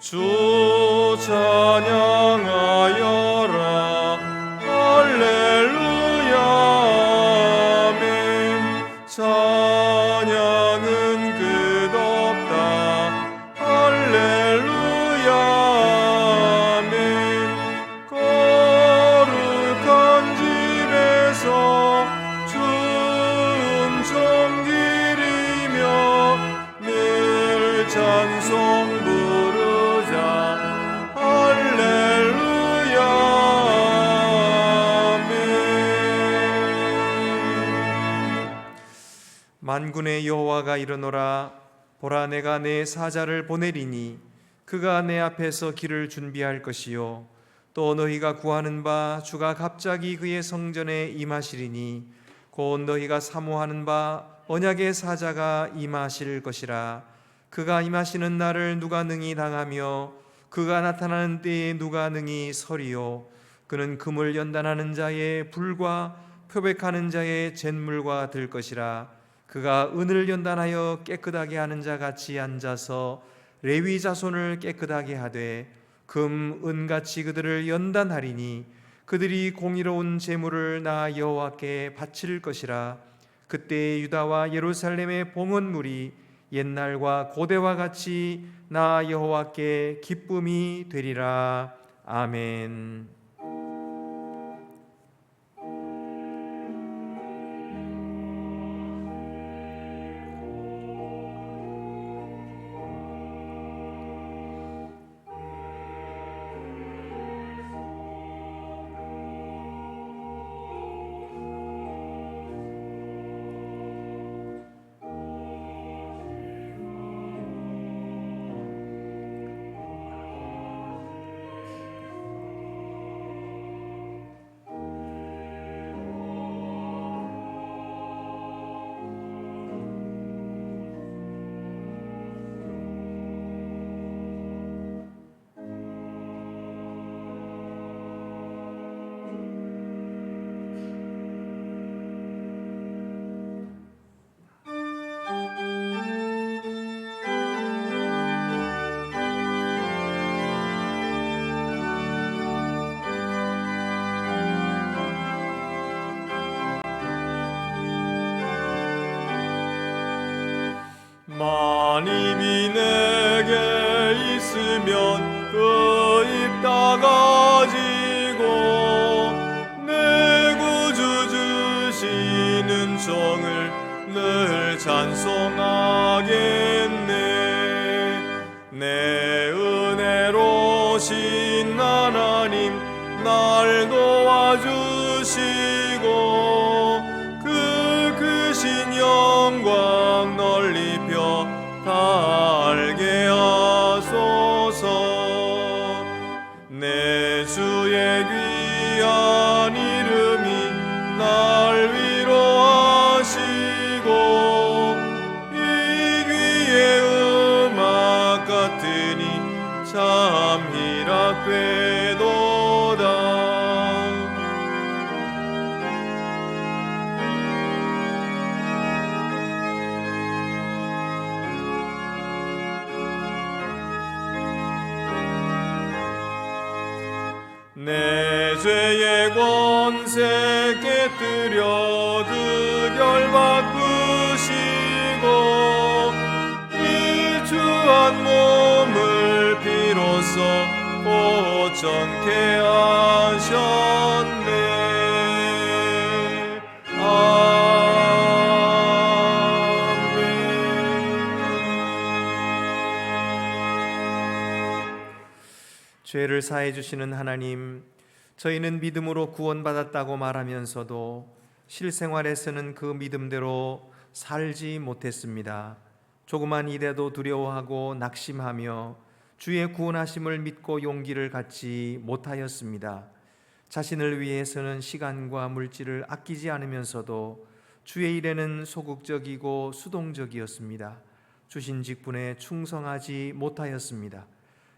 주 찬양하여라. 할렐루야 아멘. 찬양은 끝없다. 할렐루야 아멘. 거룩한 집에서 준종기리며 늘 찬송 부르자. 할렐루야 아멘. 만군의 여호와가 이르노라. 보라, 내가 내 사자를 보내리니 그가 내 앞에서 길을 준비할 것이요 또 너희가 구하는 바 주가 갑자기 그의 성전에 임하시리니 곧 너희가 사모하는 바 언약의 사자가 임하실 것이라. 그가 임하시는 날을 누가 능히 당하며 그가 나타나는 때에 누가 능히 서리요. 그는 금을 연단하는 자의 불과 표백하는 자의 잿물과 들 것이라. 그가 은을 연단하여 깨끗하게 하는 자 같이 앉아서 레위 자손을 깨끗하게 하되 금, 은같이 그들을 연단하리니 그들이 공의로운 제물을 나 여호와께 바칠 것이라. 그때 유다와 예루살렘의 봉헌물이 옛날과 고대와 같이 나 여호와께 기쁨이 되리라. 아멘. 만입이 내게 있으면 그 입 닫아지고 내 구주 주시는 종을 늘 찬송하겠네. 내 은혜로신 하나님 날 도와주시고 그 크신 영광 널리 다 알게 하소서. 내 주의 귀한 이름이 날 위로하시고 이 귀의 음악 같으니 참 희락되도다. 내 죄의 권세 깨뜨려 그 결 바꾸시고 이 주한 몸을 비로소 고정케 하셨네. 죄를 사해 주시는 하나님, 저희는 믿음으로 구원받았다고 말하면서도 실생활에서는 그 믿음대로 살지 못했습니다. 조그만 일에도 두려워하고 낙심하며 주의 구원하심을 믿고 용기를 갖지 못하였습니다. 자신을 위해서는 시간과 물질을 아끼지 않으면서도 주의 일에는 소극적이고 수동적이었습니다. 주신 직분에 충성하지 못하였습니다.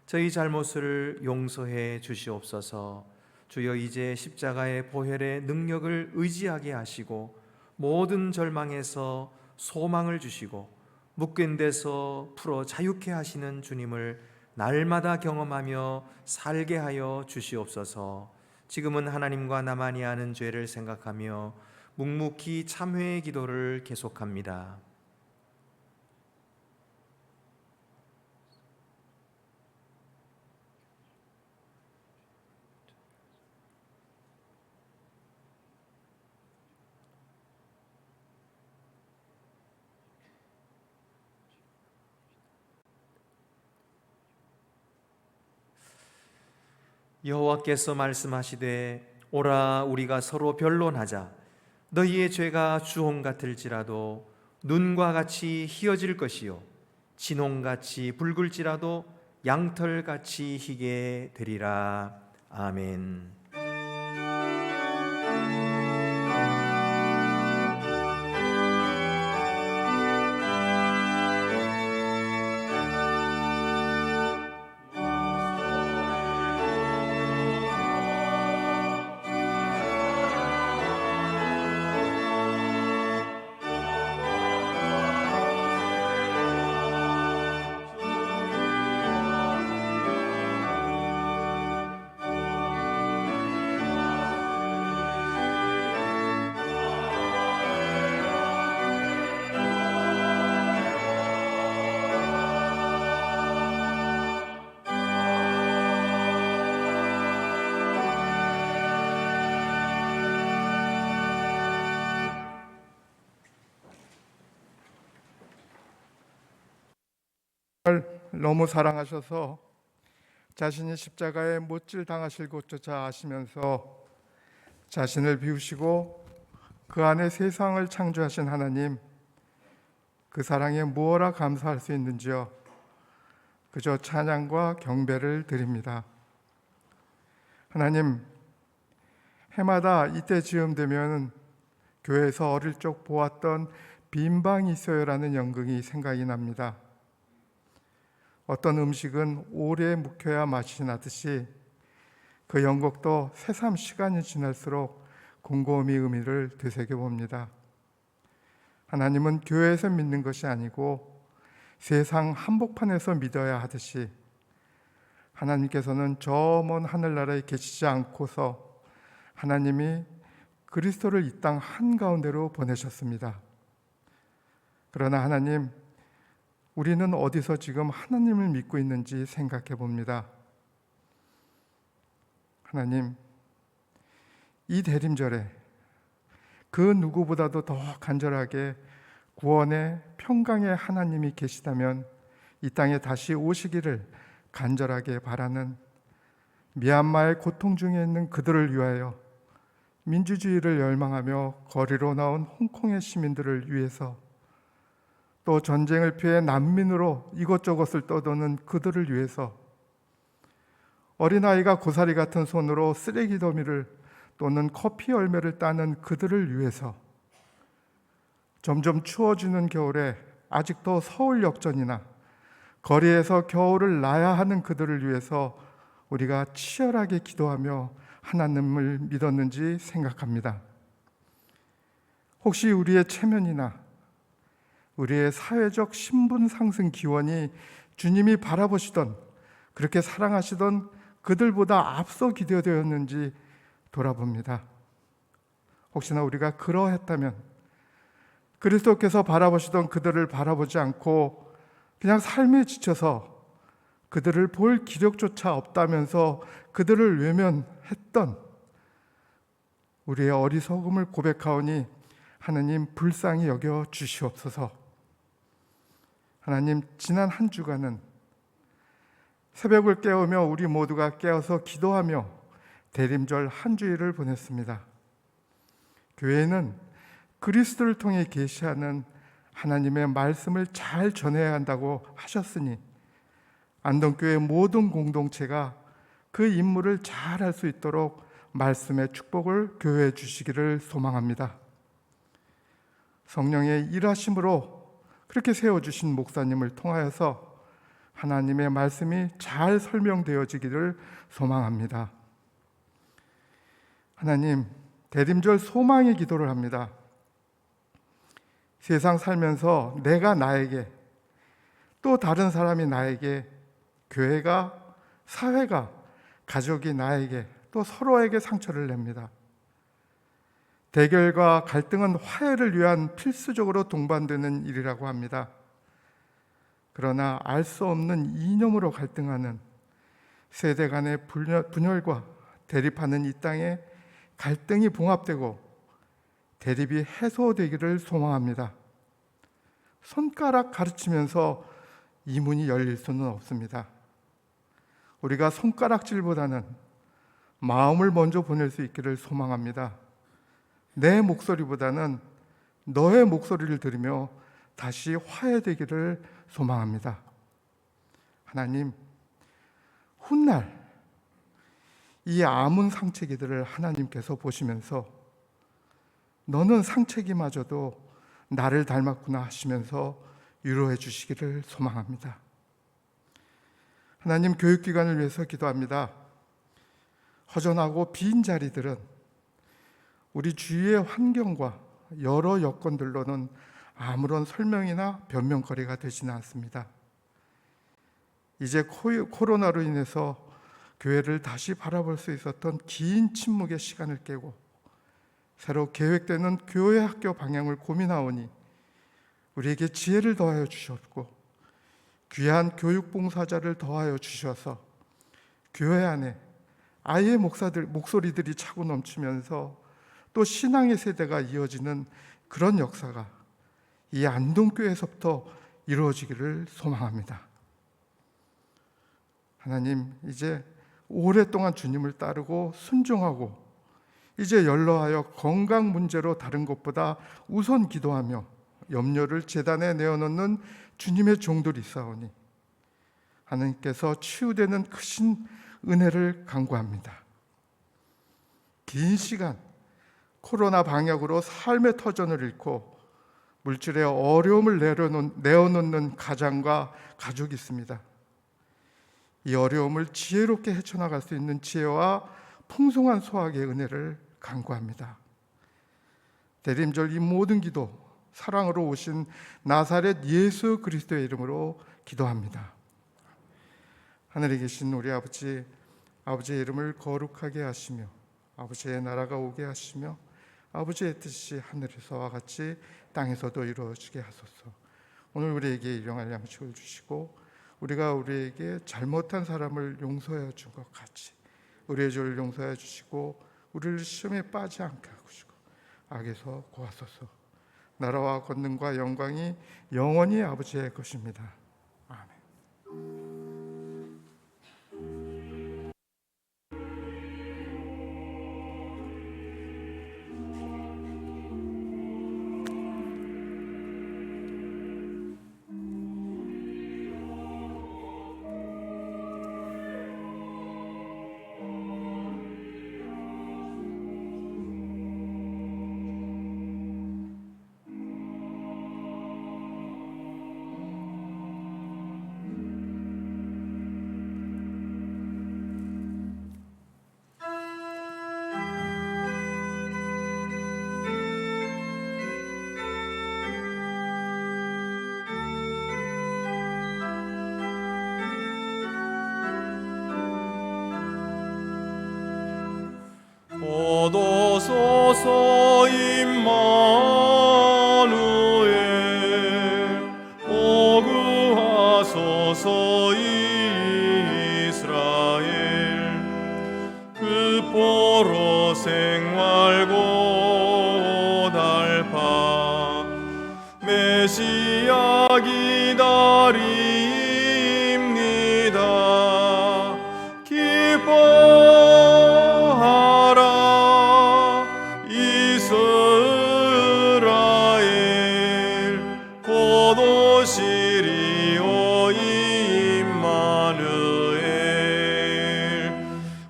저희 잘못을 용서해 주시옵소서. 주여, 이제 십자가의 보혈의 능력을 의지하게 하시고 모든 절망에서 소망을 주시고 묶인 데서 풀어 자유케 하시는 주님을 날마다 경험하며 살게 하여 주시옵소서. 지금은 하나님과 나만이 아는 죄를 생각하며 묵묵히 참회의 기도를 계속합니다. 여호와께서 말씀하시되 오라 우리가 서로 변론하자. 너희의 죄가 주홍 같을지라도 눈과 같이 희어질 것이요 진홍같이 붉을지라도 양털같이 희게 되리라. 아멘. 너무 사랑하셔서 자신이 십자가에 못질 당하실 곳조차 아시면서 자신을 비우시고 그 안에 세상을 창조하신 하나님, 그 사랑에 무엇라 감사할 수 있는지요? 그저 찬양과 경배를 드립니다. 하나님, 해마다 이때 즈음 되면 교회에서 어릴 적 보았던 빈방이 있어요라는 연극이 생각이 납니다. 어떤 음식은 오래 묵혀야 맛이 나듯이 그 연극도 새삼 시간이 지날수록 곰곰이 의미를 되새겨봅니다. 하나님은 교회에서 믿는 것이 아니고 세상 한복판에서 믿어야 하듯이 하나님께서는 저 먼 하늘나라에 계시지 않고서 하나님이 그리스도를 이 땅 한가운데로 보내셨습니다. 그러나 하나님, 우리는 어디서 지금 하나님을 믿고 있는지 생각해 봅니다. 하나님, 이 대림절에 그 누구보다도 더 간절하게 구원의 평강의 하나님이 계시다면 이 땅에 다시 오시기를 간절하게 바라는 미얀마의 고통 중에 있는 그들을 위하여, 민주주의를 열망하며 거리로 나온 홍콩의 시민들을 위해서, 또 전쟁을 피해 난민으로 이것저것을 떠도는 그들을 위해서, 어린아이가 고사리 같은 손으로 쓰레기 더미를 또는 커피 열매를 따는 그들을 위해서, 점점 추워지는 겨울에 아직도 서울 역전이나 거리에서 겨울을 나야 하는 그들을 위해서 우리가 치열하게 기도하며 하나님을 믿었는지 생각합니다. 혹시 우리의 체면이나 우리의 사회적 신분 상승 기원이 주님이 바라보시던, 그렇게 사랑하시던 그들보다 앞서 기대되었는지 돌아봅니다. 혹시나 우리가 그러했다면 그리스도께서 바라보시던 그들을 바라보지 않고 그냥 삶에 지쳐서 그들을 볼 기력조차 없다면서 그들을 외면했던 우리의 어리석음을 고백하오니 하나님 불쌍히 여겨 주시옵소서. 하나님, 지난 한 주간은 새벽을 깨우며 우리 모두가 깨어서 기도하며 대림절 한 주일을 보냈습니다. 교회는 그리스도를 통해 계시하는 하나님의 말씀을 잘 전해야 한다고 하셨으니 안동교회 모든 공동체가 그 임무를 잘 할 수 있도록 말씀의 축복을 교회에 주시기를 소망합니다. 성령의 일하심으로 그렇게 세워주신 목사님을 통하여서 하나님의 말씀이 잘 설명되어지기를 소망합니다. 하나님, 대림절 소망의 기도를 합니다. 세상 살면서 내가 나에게, 또 다른 사람이 나에게 교회가, 사회가, 가족이 나에게 또 서로에게 상처를 냅니다. 대결과 갈등은 화해를 위한 필수적으로 동반되는 일이라고 합니다. 그러나 알 수 없는 이념으로 갈등하는 세대 간의 분열과 대립하는 이 땅에 갈등이 봉합되고 대립이 해소되기를 소망합니다. 손가락 가르치면서 이 문이 열릴 수는 없습니다. 우리가 손가락질보다는 마음을 먼저 보낼 수 있기를 소망합니다. 내 목소리보다는 너의 목소리를 들으며 다시 화해되기를 소망합니다. 하나님, 훗날 이 아문 상체기들을 하나님께서 보시면서 너는 상체기마저도 나를 닮았구나 하시면서 위로해 주시기를 소망합니다. 하나님, 교육기관을 위해서 기도합니다. 허전하고 빈 자리들은 우리 주위의 환경과 여러 여건들로는 아무런 설명이나 변명거리가 되지는 않습니다. 이제 코로나로 인해서 교회를 다시 바라볼 수 있었던 긴 침묵의 시간을 깨고 새로 계획되는 교회 학교 방향을 고민하오니 우리에게 지혜를 더하여 주셨고 귀한 교육 봉사자를 더하여 주셔서 교회 안에 아이의 목소리들이 차고 넘치면서 또 신앙의 세대가 이어지는 그런 역사가 이 안동교회에서부터 이루어지기를 소망합니다. 하나님, 이제 오랫동안 주님을 따르고 순종하고 이제 연로하여 건강 문제로 다른 것보다 우선 기도하며 염려를 제단에 내어놓는 주님의 종들이 있사오니 하나님께서 치유되는 크신 은혜를 간구합니다. 긴 시간 코로나 방역으로 삶의 터전을 잃고 물질의 어려움을 내어놓는 가장과 가족이 있습니다. 이 어려움을 지혜롭게 헤쳐나갈 수 있는 지혜와 풍성한 소학의 은혜를 간구합니다. 대림절 이 모든 기도 사랑으로 오신 나사렛 예수 그리스도의 이름으로 기도합니다. 하늘에 계신 우리 아버지, 아버지의 이름을 거룩하게 하시며 아버지의 나라가 오게 하시며 아버지의 뜻이 하늘에서와 같이 땅에서도 이루어지게 하소서. 오늘 우리에게 일용할 양식을 주시고 우리가 우리에게 잘못한 사람을 용서해 준 것 같이 우리의 죄를 용서해 주시고 우리를 시험에 빠지 않게 하시고 악에서 구하소서. 나라와 권능과 영광이 영원히 아버지의 것입니다. 아멘. 오도소서 임마누엘 오구하소서 이스라엘 그 포로 생활고 달파 메시아 기다립니다. 기뻐하라 이스라엘 곧 오시리오 임마누엘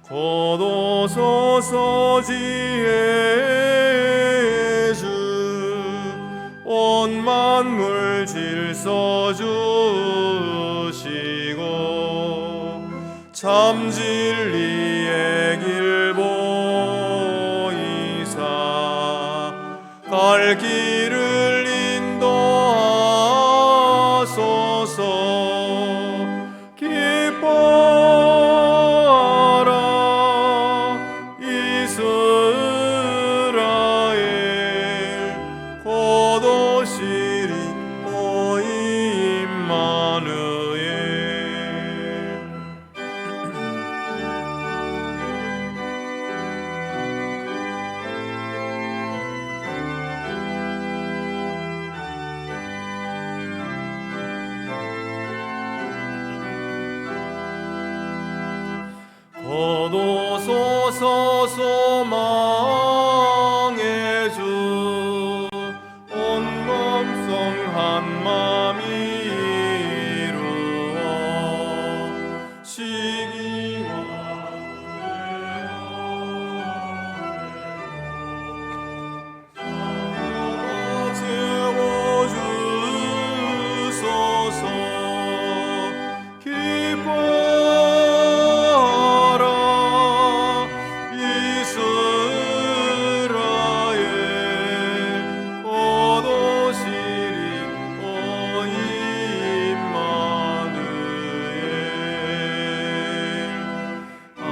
곧 오소서 지혜 주 온 만물 질서 주시고 참 진리의 길 보이사 갈 길을 인도하소서. 기뻐하라 얻어소서 소망의 주 온몸성 한마음이 이루어 시기와 채워주소서. 기뻐하라 이스라엘 곧 오시리 오 임마누엘. 아멘.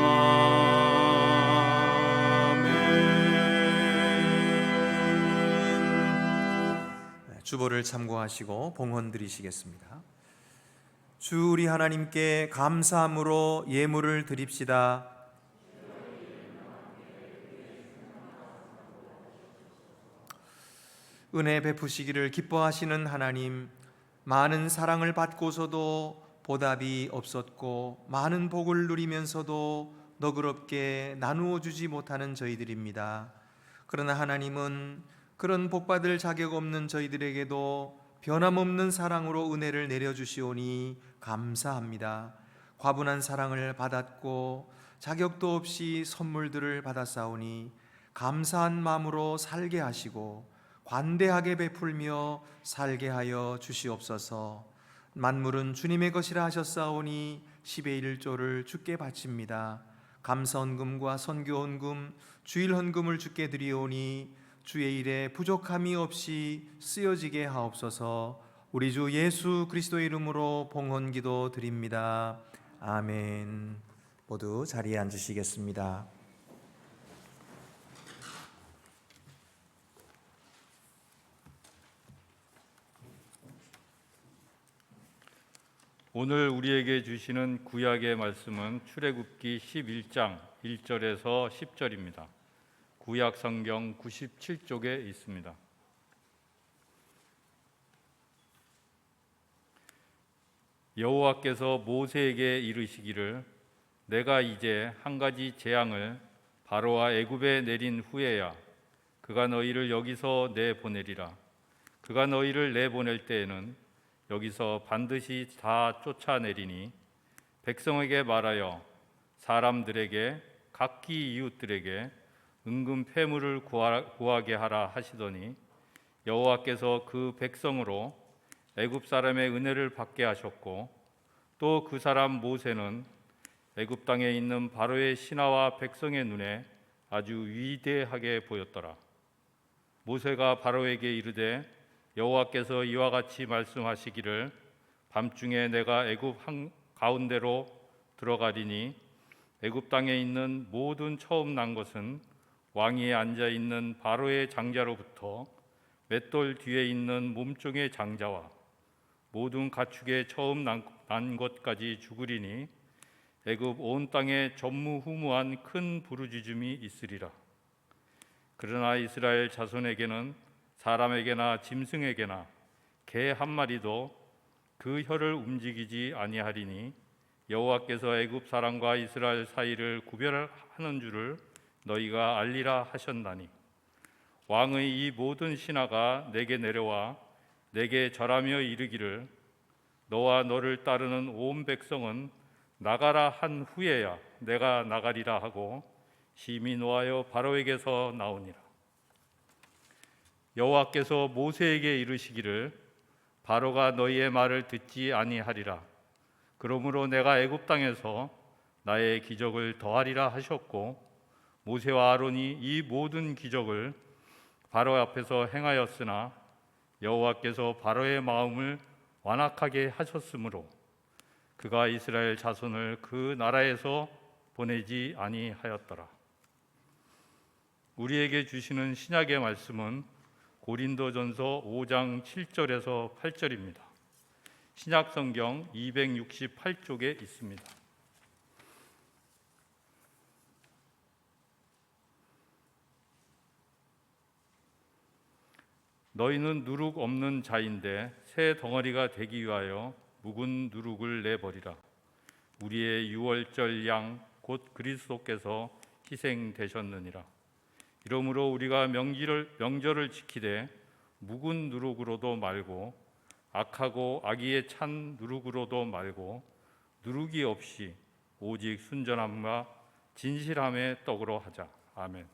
주보를 참고하시고 봉헌 드리시겠습니다. 주 우리 하나님께 감사함으로 예물을 드립시다. 은혜 베푸시기를 기뻐하시는 하나님, 많은 사랑을 받고서도 보답이 없었고 많은 복을 누리면서도 너그럽게 나누어 주지 못하는 저희들입니다. 그러나 하나님은 그런 복받을 자격 없는 저희들에게도 변함없는 사랑으로 은혜를 내려주시오니 감사합니다. 과분한 사랑을 받았고 자격도 없이 선물들을 받았사오니 감사한 마음으로 살게 하시고 관대하게 베풀며 살게 하여 주시옵소서. 만물은 주님의 것이라 하셨사오니 10의 1조를 주께 바칩니다. 감사헌금과 선교헌금, 주일헌금을 주께 드리오니 주의 일에 부족함이 없이 쓰여지게 하옵소서. 우리 주 예수 그리스도의 이름으로 봉헌기도 드립니다. 아멘. 모두 자리에 앉으시겠습니다. 오늘 우리에게 주시는 구약의 말씀은 출애굽기 11장 1절에서 10절입니다. 구약 성경 97쪽에 있습니다. 여호와께서 모세에게 이르시기를 내가 이제 한 가지 재앙을 바로와 애굽에 내린 후에야 그가 너희를 여기서 내보내리라. 그가 너희를 내보낼 때에는 여기서 반드시 다 쫓아내리니 백성에게 말하여 사람들에게 각기 이웃들에게 은금 폐물을 구하게 하라 하시더니 여호와께서 그 백성으로 애굽 사람의 은혜를 받게 하셨고 또 그 사람 모세는 애굽 땅에 있는 바로의 신하와 백성의 눈에 아주 위대하게 보였더라. 모세가 바로에게 이르되 여호와께서 이와 같이 말씀하시기를 밤중에 내가 애굽 한가운데로 들어가리니 애굽 땅에 있는 모든 처음 난 것은 왕위에 앉아 있는 바로의 장자로부터 맷돌 뒤에 있는 몸종의 장자와 모든 가축의 처음 난 것까지 죽으리니 애굽 온 땅에 전무후무한 큰 부르짖음이 있으리라. 그러나 이스라엘 자손에게는 사람에게나 짐승에게나 개 한 마리도 그 혀를 움직이지 아니하리니 여호와께서 애굽 사람과 이스라엘 사이를 구별하는 줄을 너희가 알리라 하셨나니 왕의 이 모든 신하가 내게 내려와 내게 절하며 이르기를 너와 너를 따르는 온 백성은 나가라 한 후에야 내가 나가리라 하고 심히 노하여 바로에게서 나오니라. 여호와께서 모세에게 이르시기를 바로가 너희의 말을 듣지 아니하리라. 그러므로 내가 애굽 땅에서 나의 기적을 더하리라 하셨고 모세와 아론이 이 모든 기적을 바로 앞에서 행하였으나 여호와께서 바로의 마음을 완악하게 하셨으므로 그가 이스라엘 자손을 그 나라에서 보내지 아니하였더라. 우리에게 주시는 신약의 말씀은 고린도전서 5장 7절에서 8절입니다. 신약 성경 268쪽에 있습니다. 너희는 누룩 없는 자인데 새 덩어리가 되기 위하여 묵은 누룩을 내버리라. 우리의 유월절 양 곧 그리스도께서 희생되셨느니라. 이러므로 우리가 명절을 지키되 묵은 누룩으로도 말고 악하고 악의에 찬 누룩으로도 말고 누룩이 없이 오직 순전함과 진실함의 떡으로 하자. 아멘.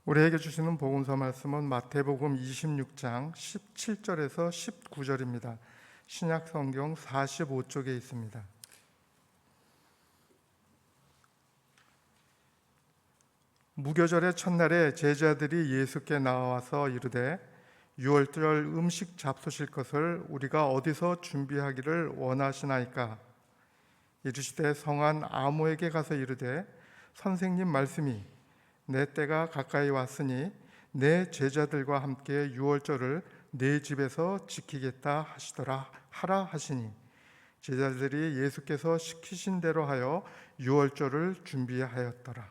우리에게 주시는 복음서 말씀은 마태복음 26장 17절에서 19절입니다. 신약 성경 45쪽에 있습니다. 무교절의 첫날에 제자들이 예수께 나와서 이르되 유월절 음식 잡수실 것을 우리가 어디서 준비하기를 원하시나이까? 이르시되 성한 아모에게 가서 이르되 선생님 말씀이 내 때가 가까이 왔으니 내 제자들과 함께 유월절을 내 집에서 지키겠다 하라 하시니 제자들이 예수께서 시키신 대로 하여 유월절을 준비하였더라.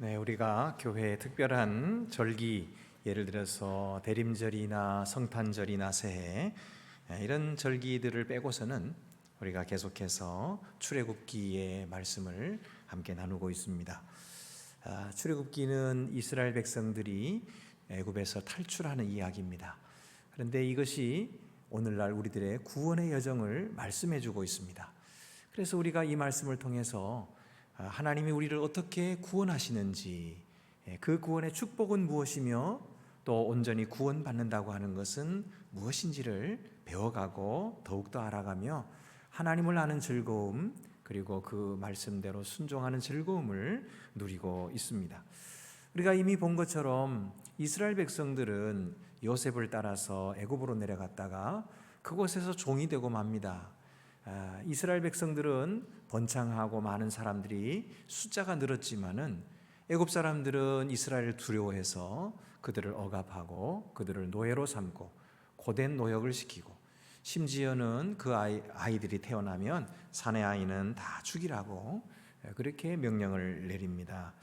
네, 우리가 교회의 특별한 절기, 예를 들어서 대림절이나 성탄절이나 새해 이런 절기들을 빼고서는 우리가 계속해서 출애굽기의 말씀을 함께 나누고 있습니다. 출애굽기는 이스라엘 백성들이 애굽에서 탈출하는 이야기입니다. 그런데 이것이 오늘날 우리들의 구원의 여정을 말씀해주고 있습니다. 그래서 우리가 이 말씀을 통해서 하나님이 우리를 어떻게 구원하시는지, 그 구원의 축복은 무엇이며 또 온전히 구원받는다고 하는 것은 무엇인지를 배워가고 더욱더 알아가며 하나님을 아는 즐거움, 그리고 그 말씀대로 순종하는 즐거움을 누리고 있습니다. 우리가 이미 본 것처럼 이스라엘 백성들은 요셉을 따라서 애굽으로 내려갔다가 그곳에서 종이 되고 맙니다. 이스라엘 백성들은 번창하고 많은 사람들이 숫자가 늘었지만은 애굽 사람들은 이스라엘을 두려워해서 그들을 억압하고 그들을 노예로 삼고 고된 노역을 시키고 심지어는 그 아이들이 태어나면 사내 아이는 다 죽이라고 그렇게 명령을 내립니다.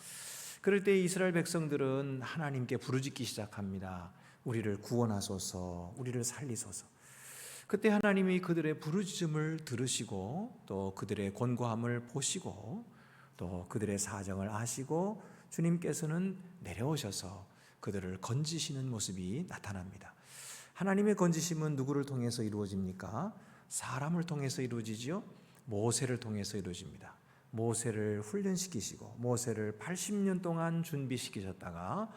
그럴 때 이스라엘 백성들은 하나님께 부르짖기 시작합니다. 우리를 구원하소서, 우리를 살리소서. 그때 하나님이 그들의 부르짖음을 들으시고 또 그들의 곤고함을 보시고 또 그들의 사정을 아시고 주님께서는 내려오셔서 그들을 건지시는 모습이 나타납니다. 하나님의 건지심은 누구를 통해서 이루어집니까? 사람을 통해서 이루어지죠. 모세를 통해서 이루어집니다. 모세를 훈련시키시고 모세를 80년 동안 준비시키셨다가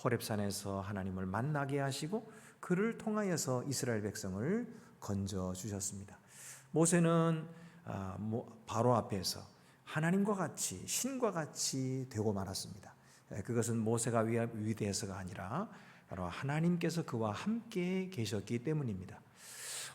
호렙산에서 하나님을 만나게 하시고 그를 통하여서 이스라엘 백성을 건져 주셨습니다. 모세는 바로 앞에서 하나님과 같이 신과 같이 되고 말았습니다. 그것은 모세가 위대해서가 아니라 바로 하나님께서 그와 함께 계셨기 때문입니다.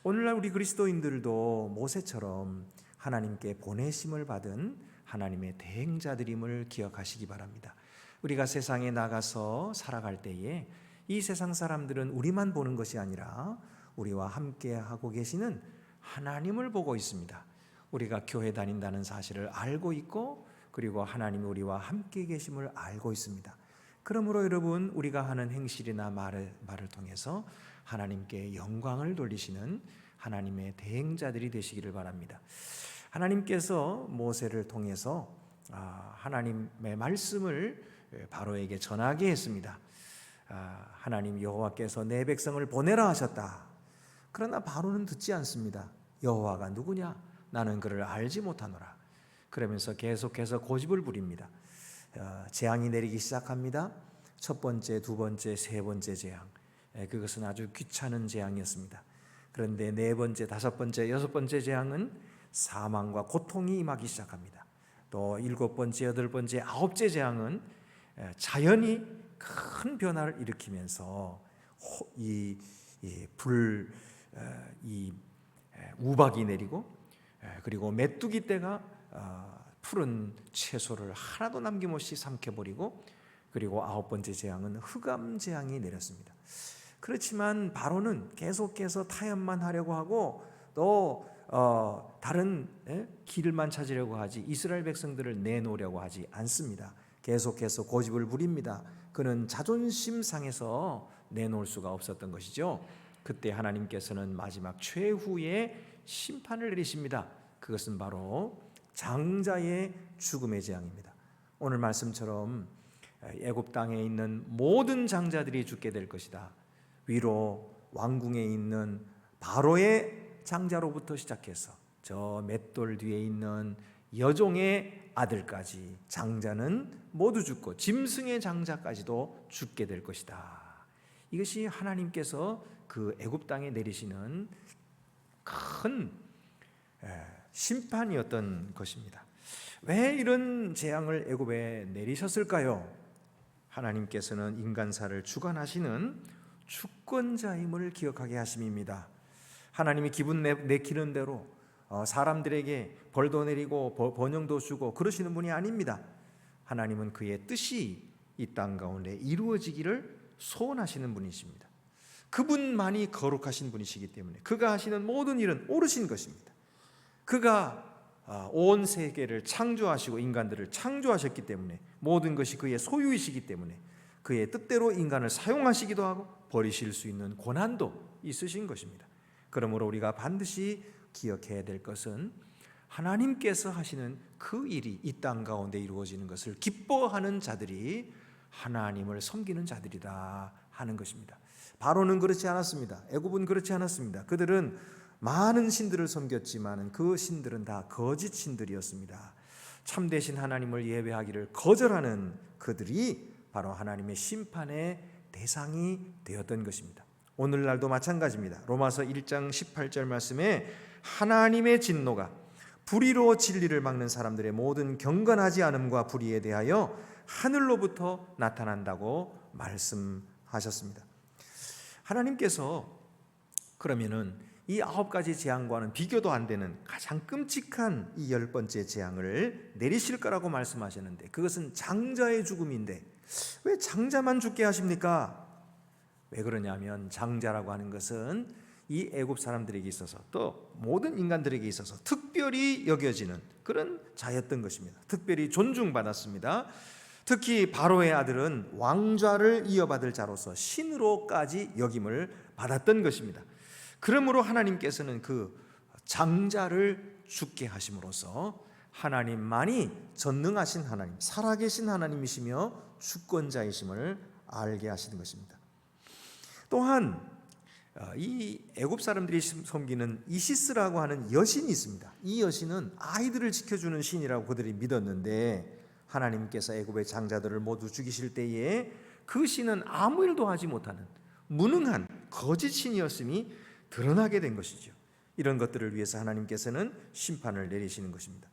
오늘날 우리 그리스도인들도 모세처럼 하나님께 보내심을 받은 하나님의 대행자들임을 기억하시기 바랍니다. 우리가 세상에 나가서 살아갈 때에 이 세상 사람들은 우리만 보는 것이 아니라 우리와 함께 하고 계시는 하나님을 보고 있습니다. 우리가 교회 다닌다는 사실을 알고 있고 그리고 하나님이 우리와 함께 계심을 알고 있습니다. 그러므로 여러분 우리가 하는 행실이나 말을 통해서 하나님께 영광을 돌리시는 하나님의 대행자들이 되시기를 바랍니다. 하나님께서 모세를 통해서 하나님의 말씀을 바로에게 전하게 했습니다. 하나님 여호와께서 내 백성을 보내라 하셨다. 그러나 바로는 듣지 않습니다. 여호와가 누구냐? 나는 그를 알지 못하노라. 그러면서 계속해서 고집을 부립니다. 재앙이 내리기 시작합니다. 첫 번째, 두 번째, 세 번째 재앙. 그것은 아주 귀찮은 재앙이었습니다. 그런데 네 번째, 다섯 번째, 여섯 번째 재앙은 사망과 고통이 임하기 시작합니다. 또 일곱 번째, 여덟 번째, 아홉째 재앙은 자연이 큰 변화를 일으키면서 우박이 내리고 그리고 메뚜기 떼가 푸른 채소를 하나도 남김없이 삼켜버리고 그리고 아홉 번째 재앙은 흑암 재앙이 내렸습니다. 그렇지만 바로는 계속해서 타협만 하려고 하고 또 다른 길만 찾으려고 하지 이스라엘 백성들을 내놓으려고 하지 않습니다. 계속해서 고집을 부립니다. 그는 자존심 상해서 내놓을 수가 없었던 것이죠. 그때 하나님께서는 마지막 최후의 심판을 내리십니다. 그것은 바로 장자의 죽음의 재앙입니다. 오늘 말씀처럼 애굽 땅에 있는 모든 장자들이 죽게 될 것이다. 위로 왕궁에 있는 바로의 장자로부터 시작해서 저 맷돌 뒤에 있는 여종의 아들까지 장자는 모두 죽고 짐승의 장자까지도 죽게 될 것이다. 이것이 하나님께서 그 애굽 땅에 내리시는 큰 심판이었던 것입니다. 왜 이런 재앙을 애굽에 내리셨을까요? 하나님께서는 인간사를 주관하시는 주권자임을 기억하게 하심입니다. 하나님이 기분 내키는 대로 사람들에게 벌도 내리고 번영도 주고 그러시는 분이 아닙니다. 하나님은 그의 뜻이 이 땅 가운데 이루어지기를 소원하시는 분이십니다. 그분만이 거룩하신 분이시기 때문에 그가 하시는 모든 일은 옳으신 것입니다. 그가 온 세계를 창조하시고 인간들을 창조하셨기 때문에 모든 것이 그의 소유이시기 때문에 그의 뜻대로 인간을 사용하시기도 하고 버리실 수 있는 권한도 있으신 것입니다. 그러므로 우리가 반드시 기억해야 될 것은 하나님께서 하시는 그 일이 이 땅 가운데 이루어지는 것을 기뻐하는 자들이 하나님을 섬기는 자들이다 하는 것입니다. 바로는 그렇지 않았습니다. 애굽은 그렇지 않았습니다. 그들은 많은 신들을 섬겼지만 그 신들은 다 거짓 신들이었습니다. 참되신 하나님을 예배하기를 거절하는 그들이 바로 하나님의 심판의 대상이 되었던 것입니다. 오늘날도 마찬가지입니다. 로마서 1장 18절 말씀에 하나님의 진노가 불의로 진리를 막는 사람들의 모든 경건하지 않음과 불의에 대하여 하늘로부터 나타난다고 말씀하셨습니다. 하나님께서 그러면은 이 9가지 재앙과는 비교도 안 되는 가장 끔찍한 이 10번째 재앙을 내리실 거라고 말씀하셨는데 그것은 장자의 죽음인데 왜 장자만 죽게 하십니까? 왜 그러냐면 장자라고 하는 것은 이 애굽 사람들에게 있어서 또 모든 인간들에게 있어서 특별히 여겨지는 그런 자였던 것입니다. 특별히 존중받았습니다. 특히 바로의 아들은 왕좌를 이어받을 자로서 신으로까지 역임을 받았던 것입니다. 그러므로 하나님께서는 그 장자를 죽게 하심으로써 하나님만이 전능하신 하나님, 살아계신 하나님이시며 주권자이심을 알게 하시는 것입니다. 또한 이 애굽 사람들이 섬기는 이시스라고 하는 여신이 있습니다. 이 여신은 아이들을 지켜주는 신이라고 그들이 믿었는데 하나님께서 애굽의 장자들을 모두 죽이실 때에 그 신은 아무 일도 하지 못하는 무능한 거짓 신이었음이 드러나게 된 것이죠. 이런 것들을 위해서 하나님께서는 심판을 내리시는 것입니다.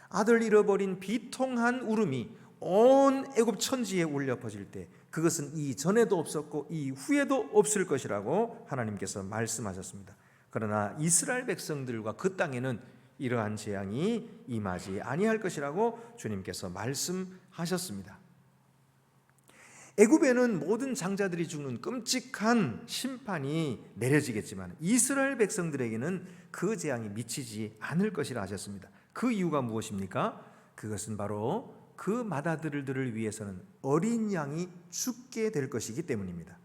아들 잃어버린 비통한 울음이 온 애굽 천지에 울려 퍼질 때 그것은 이전에도 없었고 이후에도 없을 것이라고 하나님께서 말씀하셨습니다. 그러나 이스라엘 백성들과 그 땅에는 이러한 재앙이 임하지 아니할 것이라고 주님께서 말씀하셨습니다. 애굽에는 모든 장자들이 죽는 끔찍한 심판이 내려지겠지만 이스라엘 백성들에게는 그 재앙이 미치지 않을 것이라 하셨습니다. 그 이유가 무엇입니까? 그것은 바로 그 맏아들들을 위해서는 어린 양이 죽게 될 것이기 때문입니다.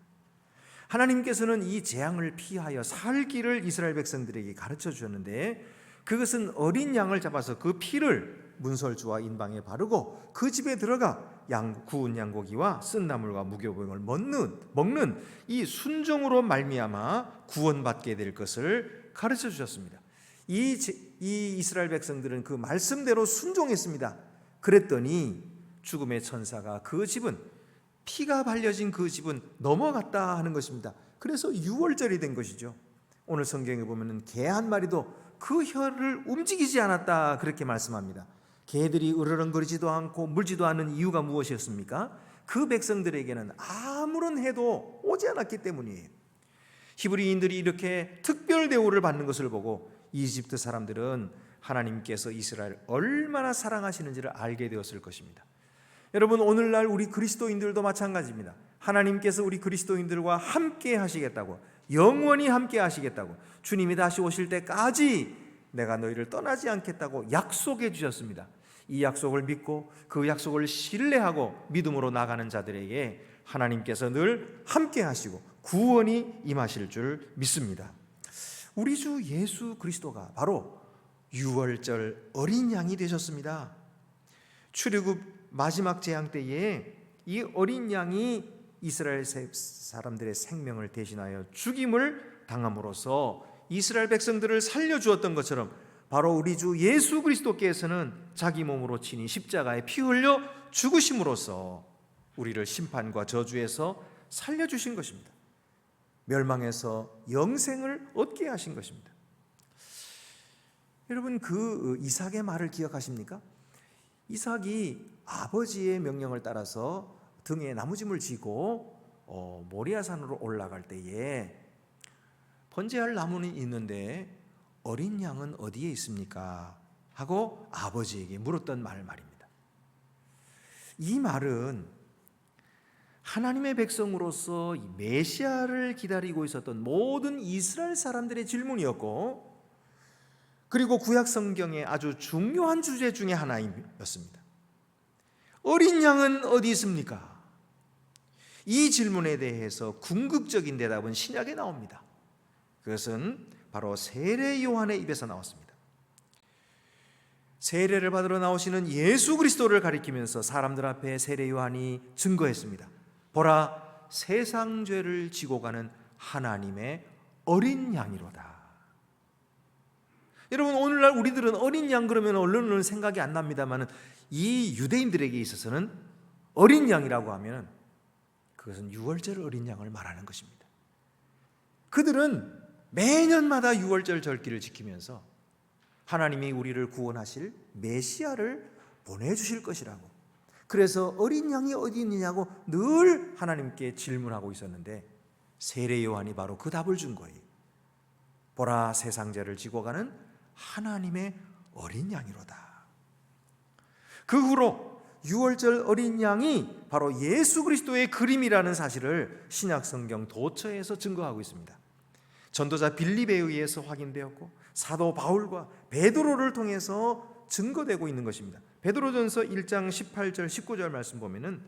하나님께서는 이 재앙을 피하여 살 길을 이스라엘 백성들에게 가르쳐 주셨는데 그것은 어린 양을 잡아서 그 피를 문설주와 인방에 바르고 그 집에 들어가 구운 양고기와 쓴 나물과 무교병을 먹는 이 순종으로 말미암아 구원받게 될 것을 가르쳐 주셨습니다. 이 이스라엘 백성들은 그 말씀대로 순종했습니다. 그랬더니 죽음의 천사가 그 집은 피가 발려진 그 집은 넘어갔다 하는 것입니다. 그래서 유월절이 된 것이죠. 오늘 성경에 보면은 개 한 마리도 그 혀를 움직이지 않았다 그렇게 말씀합니다. 개들이 으르렁거리지도 않고 물지도 않는 이유가 무엇이었습니까? 그 백성들에게는 아무런 해도 오지 않았기 때문이에요. 히브리인들이 이렇게 특별 대우를 받는 것을 보고 이집트 사람들은 하나님께서 이스라엘을 얼마나 사랑하시는지를 알게 되었을 것입니다. 여러분, 오늘날 우리 그리스도인들도 마찬가지입니다. 하나님께서 우리 그리스도인들과 함께 하시겠다고, 영원히 함께 하시겠다고, 주님이 다시 오실 때까지 내가 너희를 떠나지 않겠다고 약속해 주셨습니다. 이 약속을 믿고 그 약속을 신뢰하고 믿음으로 나가는 자들에게 하나님께서 늘 함께 하시고 구원이 임하실 줄 믿습니다. 우리 주 예수 그리스도가 바로 유월절 어린 양이 되셨습니다. 출애굽 마지막 재앙 때에 이 어린 양이 이스라엘 사람들의 생명을 대신하여 죽임을 당함으로써 이스라엘 백성들을 살려주었던 것처럼 바로 우리 주 예수 그리스도께서는 자기 몸으로 친히 십자가에 피 흘려 죽으심으로써 우리를 심판과 저주에서 살려주신 것입니다. 멸망에서 영생을 얻게 하신 것입니다. 여러분, 그 이삭의 말을 기억하십니까? 이삭이 아버지의 명령을 따라서 등에 나무짐을 지고 모리아산으로 올라갈 때에 번제할 나무는 있는데 어린 양은 어디에 있습니까? 하고 아버지에게 물었던 말입니다. 이 말은 하나님의 백성으로서 메시아를 기다리고 있었던 모든 이스라엘 사람들의 질문이었고, 그리고 구약 성경의 아주 중요한 주제 중에 하나였습니다. 어린 양은 어디 있습니까? 이 질문에 대해서 궁극적인 대답은 신약에 나옵니다. 그것은 바로 세례 요한의 입에서 나왔습니다. 세례를 받으러 나오시는 예수 그리스도를 가리키면서 사람들 앞에 세례 요한이 증거했습니다. 보라, 세상 죄를 지고 가는 하나님의 어린 양이로다. 여러분, 오늘날 우리들은 어린 양 그러면 얼른 생각이 안 납니다만 이 유대인들에게 있어서는 어린 양이라고 하면 그것은 유월절 어린 양을 말하는 것입니다. 그들은 매년마다 유월절 절기를 지키면서 하나님이 우리를 구원하실 메시아를 보내주실 것이라고, 그래서 어린 양이 어디 있느냐고 늘 하나님께 질문하고 있었는데 세례 요한이 바로 그 답을 준 거예요. 보라, 세상 죄를 지고 가는 하나님의 어린 양이로다. 그 후로 유월절 어린 양이 바로 예수 그리스도의 그림이라는 사실을 신약 성경 도처에서 증거하고 있습니다. 전도자 빌립에 의해서 확인되었고 사도 바울과 베드로를 통해서 증거되고 있는 것입니다. 베드로전서 1장 18절 19절 말씀 보면은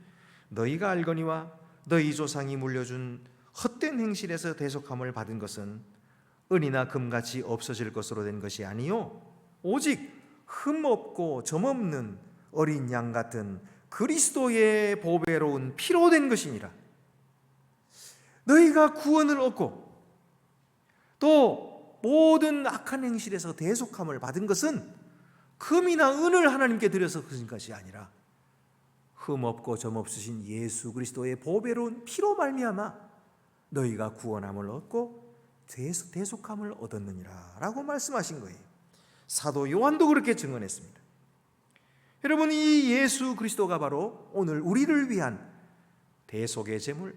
너희가 알거니와 너희 조상이 물려준 헛된 행실에서 대속함을 받은 것은 은이나 금같이 없어질 것으로 된 것이 아니요 오직 흠 없고 점 없는 어린 양 같은 그리스도의 보배로운 피로 된 것이니라. 너희가 구원을 얻고 또 모든 악한 행실에서 대속함을 받은 것은 금이나 은을 하나님께 드려서 그런 것이 아니라 흠 없고 점 없으신 예수 그리스도의 보배로운 피로 말미암아 너희가 구원함을 얻고 대속함을 얻었느니라 라고 말씀하신 거예요. 사도 요한도 그렇게 증언했습니다. 여러분, 이 예수 그리스도가 바로 오늘 우리를 위한 대속의 제물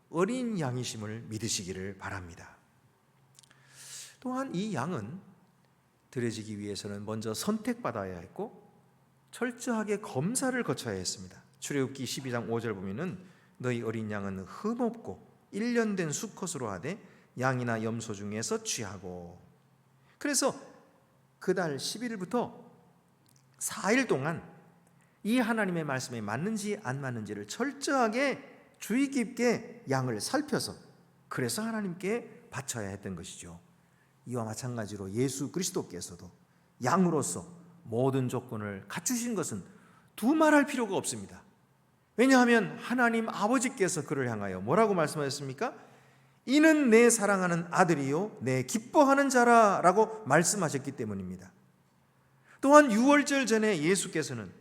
어린 양이심을 믿으시기를 바랍니다. 또한 이 양은 드려지기 위해서는 먼저 선택받아야 했고 철저하게 검사를 거쳐야 했습니다. 출애굽기 12장 5절 보면은 너희 어린 양은 흠없고 1년 된 수컷으로 하되 양이나 염소 중에서 취하고. 그래서 그달 10일부터 4일 동안 이 하나님의 말씀에 맞는지 안 맞는지를 철저하게 주의 깊게 양을 살펴서 그래서 하나님께 바쳐야 했던 것이죠. 이와 마찬가지로 예수 그리스도께서도 양으로서 모든 조건을 갖추신 것은 두말할 필요가 없습니다. 왜냐하면 하나님 아버지께서 그를 향하여 뭐라고 말씀하셨습니까? 이는 내 사랑하는 아들이요 내 기뻐하는 자라 라고 말씀하셨기 때문입니다. 또한 유월절 전에 예수께서는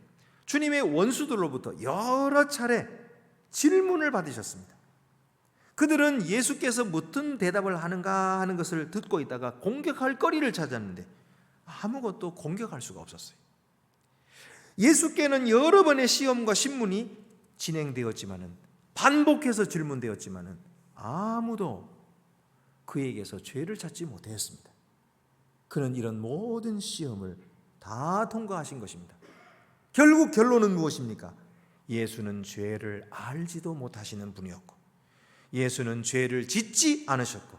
주님의 원수들로부터 여러 차례 질문을 받으셨습니다. 그들은 예수께서 무슨 대답을 하는가 하는 것을 듣고 있다가 공격할 거리를 찾았는데 아무것도 공격할 수가 없었어요. 예수께는 여러 번의 시험과 신문이 진행되었지만은 반복해서 질문되었지만은 아무도 그에게서 죄를 찾지 못했습니다. 그는 이런 모든 시험을 다 통과하신 것입니다. 결국 결론은 무엇입니까? 예수는 죄를 알지도 못하시는 분이었고 예수는 죄를 짓지 않으셨고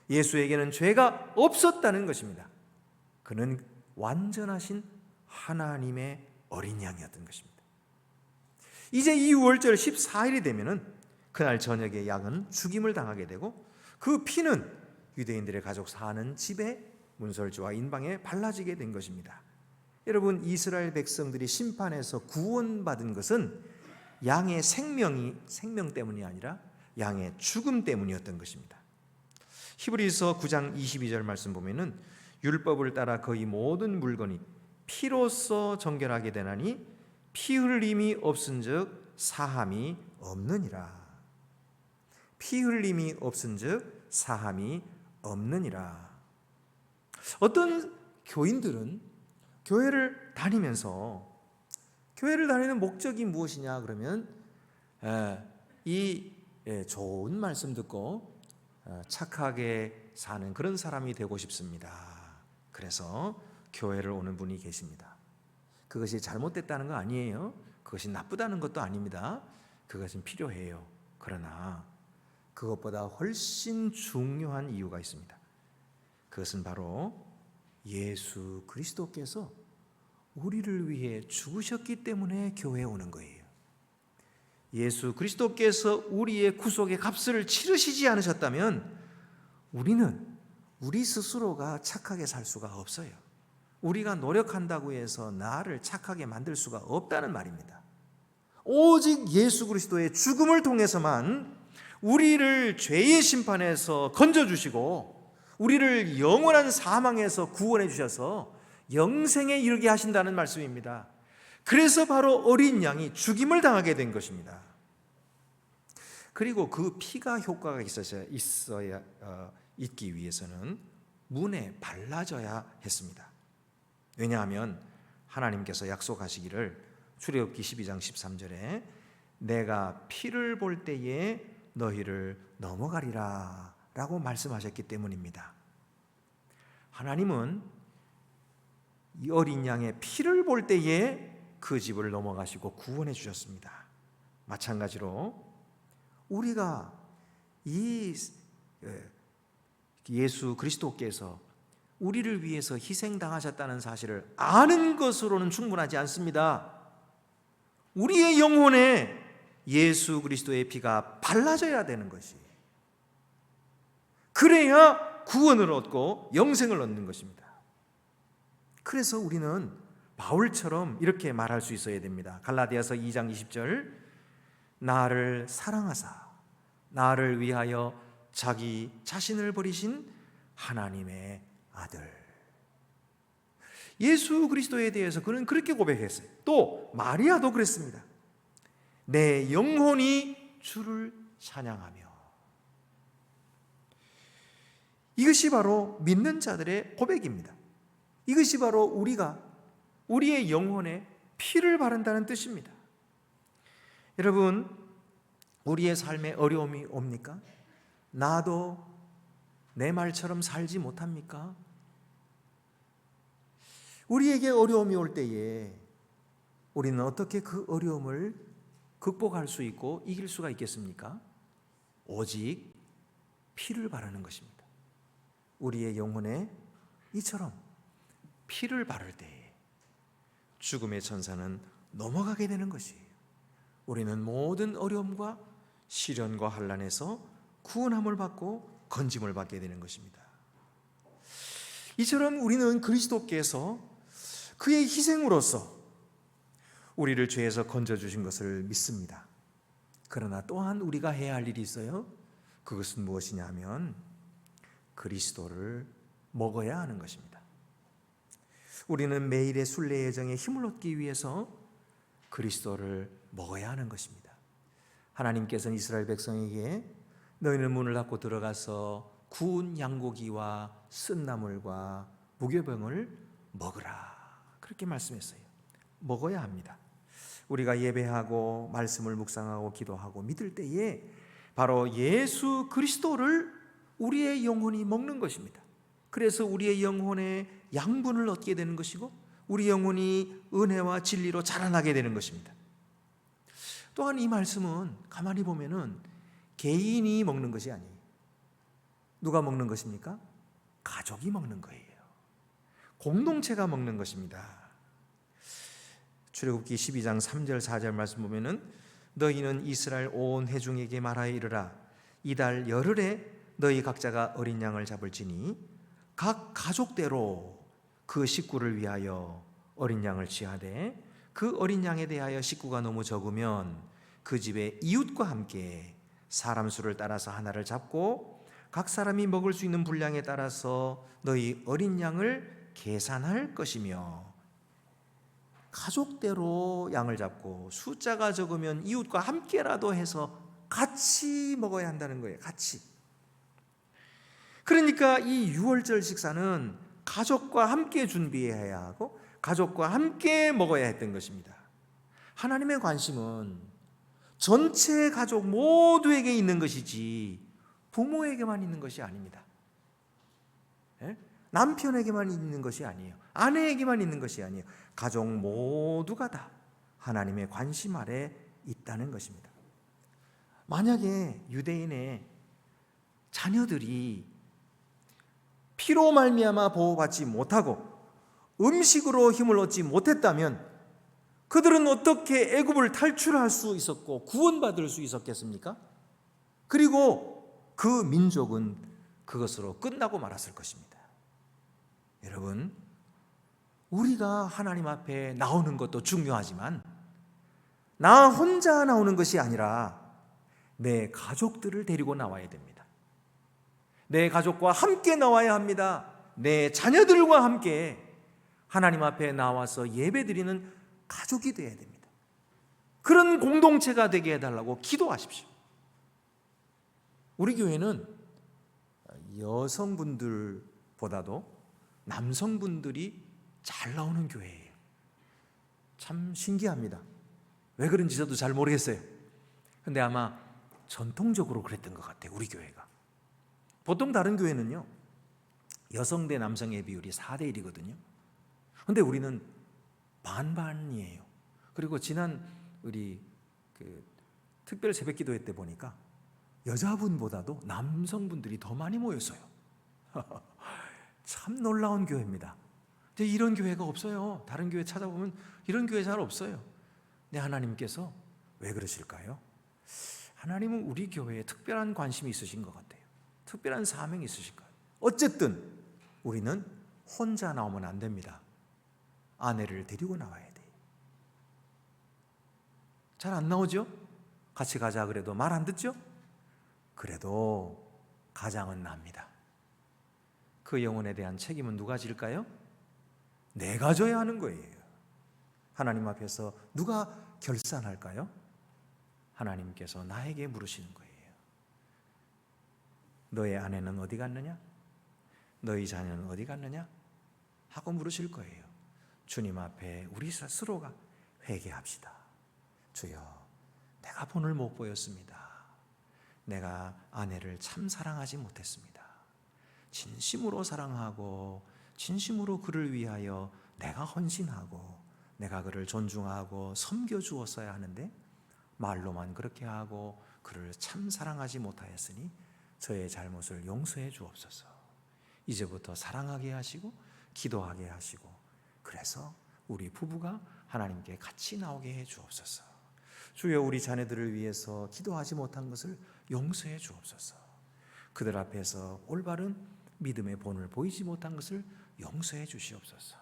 예수에게는 죄가 없었다는 것입니다. 그는 완전하신 하나님의 어린 양이었던 것입니다. 이제 이 유월절 14일이 되면은 그날 저녁에 양은 죽임을 당하게 되고 그 피는 유대인들의 가족 사는 집에 문설주와 인방에 발라지게 된 것입니다. 여러분, 이스라엘 백성들이 심판에서 구원받은 것은 양의 생명 때문이 아니라 양의 죽음 때문이었던 것입니다. 히브리서 9장 22절 말씀 보면은 율법을 따라 거의 모든 물건이 피로써 정결하게 되나니 피 흘림이 없은즉 사함이 없느니라. 피 흘림이 없은즉 사함이 없느니라. 어떤 교인들은 교회를 다니면서 교회를 다니는 목적이 무엇이냐 그러면 이 좋은 말씀 듣고 착하게 사는 그런 사람이 되고 싶습니다. 그래서 교회를 오는 분이 계십니다. 그것이 잘못됐다는 거 아니에요. 그것이 나쁘다는 것도 아닙니다. 그것은 필요해요. 그러나 그것보다 훨씬 중요한 이유가 있습니다. 그것은 바로 예수 그리스도께서 우리를 위해 죽으셨기 때문에 교회에 오는 거예요. 예수 그리스도께서 우리의 구속의 값을 치르시지 않으셨다면 우리는 우리 스스로가 착하게 살 수가 없어요. 우리가 노력한다고 해서 나를 착하게 만들 수가 없다는 말입니다. 오직 예수 그리스도의 죽음을 통해서만 우리를 죄의 심판에서 건져주시고 우리를 영원한 사망에서 구원해 주셔서 영생에 이르게 하신다는 말씀입니다. 그래서 바로 어린 양이 죽임을 당하게 된 것입니다. 그리고 그 피가 효과가 있기 위해서는 문에 발라져야 했습니다. 왜냐하면 하나님께서 약속하시기를 출애굽기 12장 13절에 내가 피를 볼 때에 너희를 넘어가리라 라고 말씀하셨기 때문입니다. 하나님은 이 어린 양의 피를 볼 때에 그 집을 넘어가시고 구원해 주셨습니다. 마찬가지로 우리가 이 예수 그리스도께서 우리를 위해서 희생당하셨다는 사실을 아는 것으로는 충분하지 않습니다. 우리의 영혼에 예수 그리스도의 피가 발라져야 되는 것이, 그래야 구원을 얻고 영생을 얻는 것입니다. 그래서 우리는 바울처럼 이렇게 말할 수 있어야 됩니다. 갈라디아서 2장 20절, 나를 사랑하사 나를 위하여 자기 자신을 버리신 하나님의 아들. 예수 그리스도에 대해서 그는 그렇게 고백했어요. 또 마리아도 그랬습니다. 내 영혼이 주를 찬양하며. 이것이 바로 믿는 자들의 고백입니다. 이것이 바로 우리의 영혼에 피를 바른다는 뜻입니다. 여러분, 우리의 삶에 어려움이 옵니까? 나도 내 말처럼 살지 못합니까? 우리에게 어려움이 올 때에 우리는 어떻게 그 어려움을 극복할 수 있고 이길 수가 있겠습니까? 오직 피를 바르는 것입니다. 우리의 영혼에 이처럼 피를 바를 때에 죽음의 천사는 넘어가게 되는 것이에요. 우리는 모든 어려움과 시련과 환난에서 구원함을 받고 건짐을 받게 되는 것입니다. 이처럼 우리는 그리스도께서 그의 희생으로서 우리를 죄에서 건져주신 것을 믿습니다. 그러나 또한 우리가 해야 할 일이 있어요. 그것은 무엇이냐 하면 그리스도를 먹어야 하는 것입니다. 우리는 매일의 순례 여정에 힘을 얻기 위해서 그리스도를 먹어야 하는 것입니다. 하나님께서는 이스라엘 백성에게 너희는 문을 닫고 들어가서 구운 양고기와 쓴나물과 무교병을 먹으라, 그렇게 말씀했어요. 먹어야 합니다. 우리가 예배하고 말씀을 묵상하고 기도하고 믿을 때에 바로 예수 그리스도를 우리의 영혼이 먹는 것입니다. 그래서 우리의 영혼에 양분을 얻게 되는 것이고 우리 영혼이 은혜와 진리로 자라나게 되는 것입니다. 또한 이 말씀은 가만히 보면은 개인이 먹는 것이 아니에요. 누가 먹는 것입니까? 가족이 먹는 거예요. 공동체가 먹는 것입니다. 출애굽기 12장 3절 4절 말씀 보면은 너희는 이스라엘 온 회중에게 말하여 이르라. 이달 열흘에 너희 각자가 어린 양을 잡을지니 각 가족대로 그 식구를 위하여 어린 양을 취하되 그 어린 양에 대하여 식구가 너무 적으면 그 집의 이웃과 함께 사람 수를 따라서 하나를 잡고 각 사람이 먹을 수 있는 분량에 따라서 너희 어린 양을 계산할 것이며, 가족대로 양을 잡고 숫자가 적으면 이웃과 함께라도 해서 같이 먹어야 한다는 거예요. 같이. 그러니까 이 유월절 식사는 가족과 함께 준비해야 하고 가족과 함께 먹어야 했던 것입니다. 하나님의 관심은 전체 가족 모두에게 있는 것이지 부모에게만 있는 것이 아닙니다. 남편에게만 있는 것이 아니에요. 아내에게만 있는 것이 아니에요. 가족 모두가 다 하나님의 관심 아래 있다는 것입니다. 만약에 유대인의 자녀들이 피로 말미암아 보호받지 못하고 음식으로 힘을 얻지 못했다면 그들은 어떻게 애굽을 탈출할 수 있었고 구원받을 수 있었겠습니까? 그리고 그 민족은 그것으로 끝나고 말았을 것입니다. 여러분, 우리가 하나님 앞에 나오는 것도 중요하지만 나 혼자 나오는 것이 아니라 내 가족들을 데리고 나와야 됩니다. 내 가족과 함께 나와야 합니다. 내 자녀들과 함께 하나님 앞에 나와서 예배드리는 가족이 되어야 됩니다. 그런 공동체가 되게 해달라고 기도하십시오. 우리 교회는 여성분들보다도 남성분들이 잘 나오는 교회예요. 참 신기합니다. 왜 그런지 저도 잘 모르겠어요. 근데 아마 전통적으로 그랬던 것 같아요. 우리 교회가. 보통 다른 교회는요, 여성 대 남성의 비율이 4대 1이거든요. 근데 우리는 반반이에요. 그리고 지난 우리 특별 새벽기도회 때 보니까 여자분보다도 남성분들이 더 많이 모였어요. 참 놀라운 교회입니다. 근데 이런 교회가 없어요. 다른 교회 찾아보면 이런 교회 잘 없어요. 근데 하나님께서 왜 그러실까요? 하나님은 우리 교회에 특별한 관심이 있으신 것 같아요. 특별한 사명이 있으실 거예요. 어쨌든 우리는 혼자 나오면 안 됩니다. 아내를 데리고 나와야 돼요. 잘 안 나오죠? 같이 가자 그래도 말 안 듣죠? 그래도 가장은 납니다. 그 영혼에 대한 책임은 누가 질까요? 내가 져야 하는 거예요. 하나님 앞에서 누가 결산할까요? 하나님께서 나에게 물으시는 거예요. 너의 아내는 어디 갔느냐? 너희 자녀는 어디 갔느냐? 하고 물으실 거예요. 주님 앞에 우리 스스로가 회개합시다. 주여, 내가 본을 못 보였습니다. 내가 아내를 참 사랑하지 못했습니다. 진심으로 사랑하고 진심으로 그를 위하여 내가 헌신하고 내가 그를 존중하고 섬겨주었어야 하는데 말로만 그렇게 하고 그를 참 사랑하지 못하였으니 저의 잘못을 용서해 주옵소서. 이제부터 사랑하게 하시고 기도하게 하시고 그래서 우리 부부가 하나님께 같이 나오게 해 주옵소서. 주여, 우리 자녀들을 위해서 기도하지 못한 것을 용서해 주옵소서. 그들 앞에서 올바른 믿음의 본을 보이지 못한 것을 용서해 주시옵소서.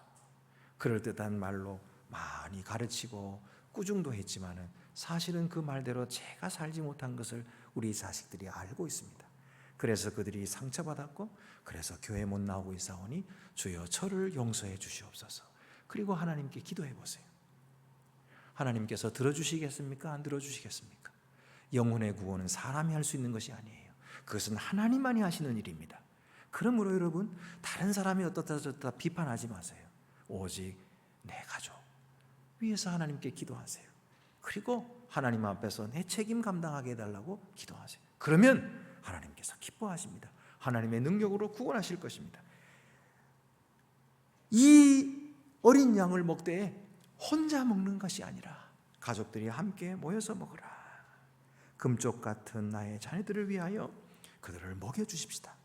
그럴듯한 말로 많이 가르치고 꾸중도 했지만은 사실은 그 말대로 제가 살지 못한 것을 우리 자식들이 알고 있습니다. 그래서 그들이 상처받았고 그래서 교회 못 나오고 있사오니 주여 저를 용서해 주시옵소서. 그리고 하나님께 기도해 보세요. 하나님께서 들어주시겠습니까? 안 들어주시겠습니까? 영혼의 구원은 사람이 할 수 있는 것이 아니에요. 그것은 하나님만이 하시는 일입니다. 그러므로 여러분, 다른 사람이 어떻다 저렇다 비판하지 마세요. 오직 내 가족 위해서 하나님께 기도하세요. 그리고 하나님 앞에서 내 책임 감당하게 해달라고 기도하세요. 그러면 하나님께서 기뻐하십니다. 하나님의 능력으로 구원하실 것입니다. 이 어린 양을 먹되 혼자 먹는 것이 아니라 가족들이 함께 모여서 먹으라. 금쪽 같은 나의 자녀들을 위하여 그들을 먹여주십시다.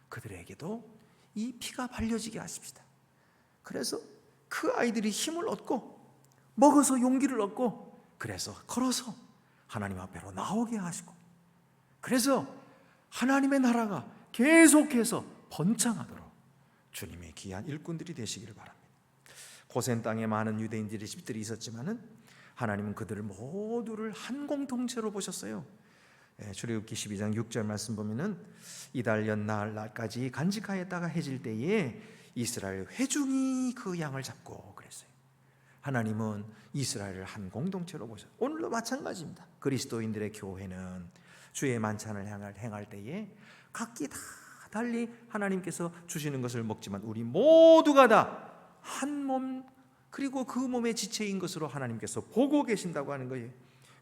그들에게도 이 피가 발려지게 하십시다. 그래서 그 아이들이 힘을 얻고 먹어서 용기를 얻고 그래서 걸어서 하나님 앞으로 나오게 하시고 그래서 하나님의 나라가 계속해서 번창하도록 주님의 귀한 일꾼들이 되시기를 바랍니다. 고센 땅에 많은 유대인들의 집들이 있었지만은 하나님은 그들을 모두를 한 공통체로 보셨어요. 출애굽기 12장 6절 말씀 보면은 이달 연날까지 간직하였다가 해질 때에 이스라엘 회중이 그 양을 잡고 그랬어요. 하나님은 이스라엘을 한 공동체로 보셨어요. 오늘도 마찬가지입니다. 그리스도인들의 교회는 주의 만찬을 행할 때에 각기 다 달리 하나님께서 주시는 것을 먹지만 우리 모두가 다 한 몸 그리고 그 몸의 지체인 것으로 하나님께서 보고 계신다고 하는 거예요.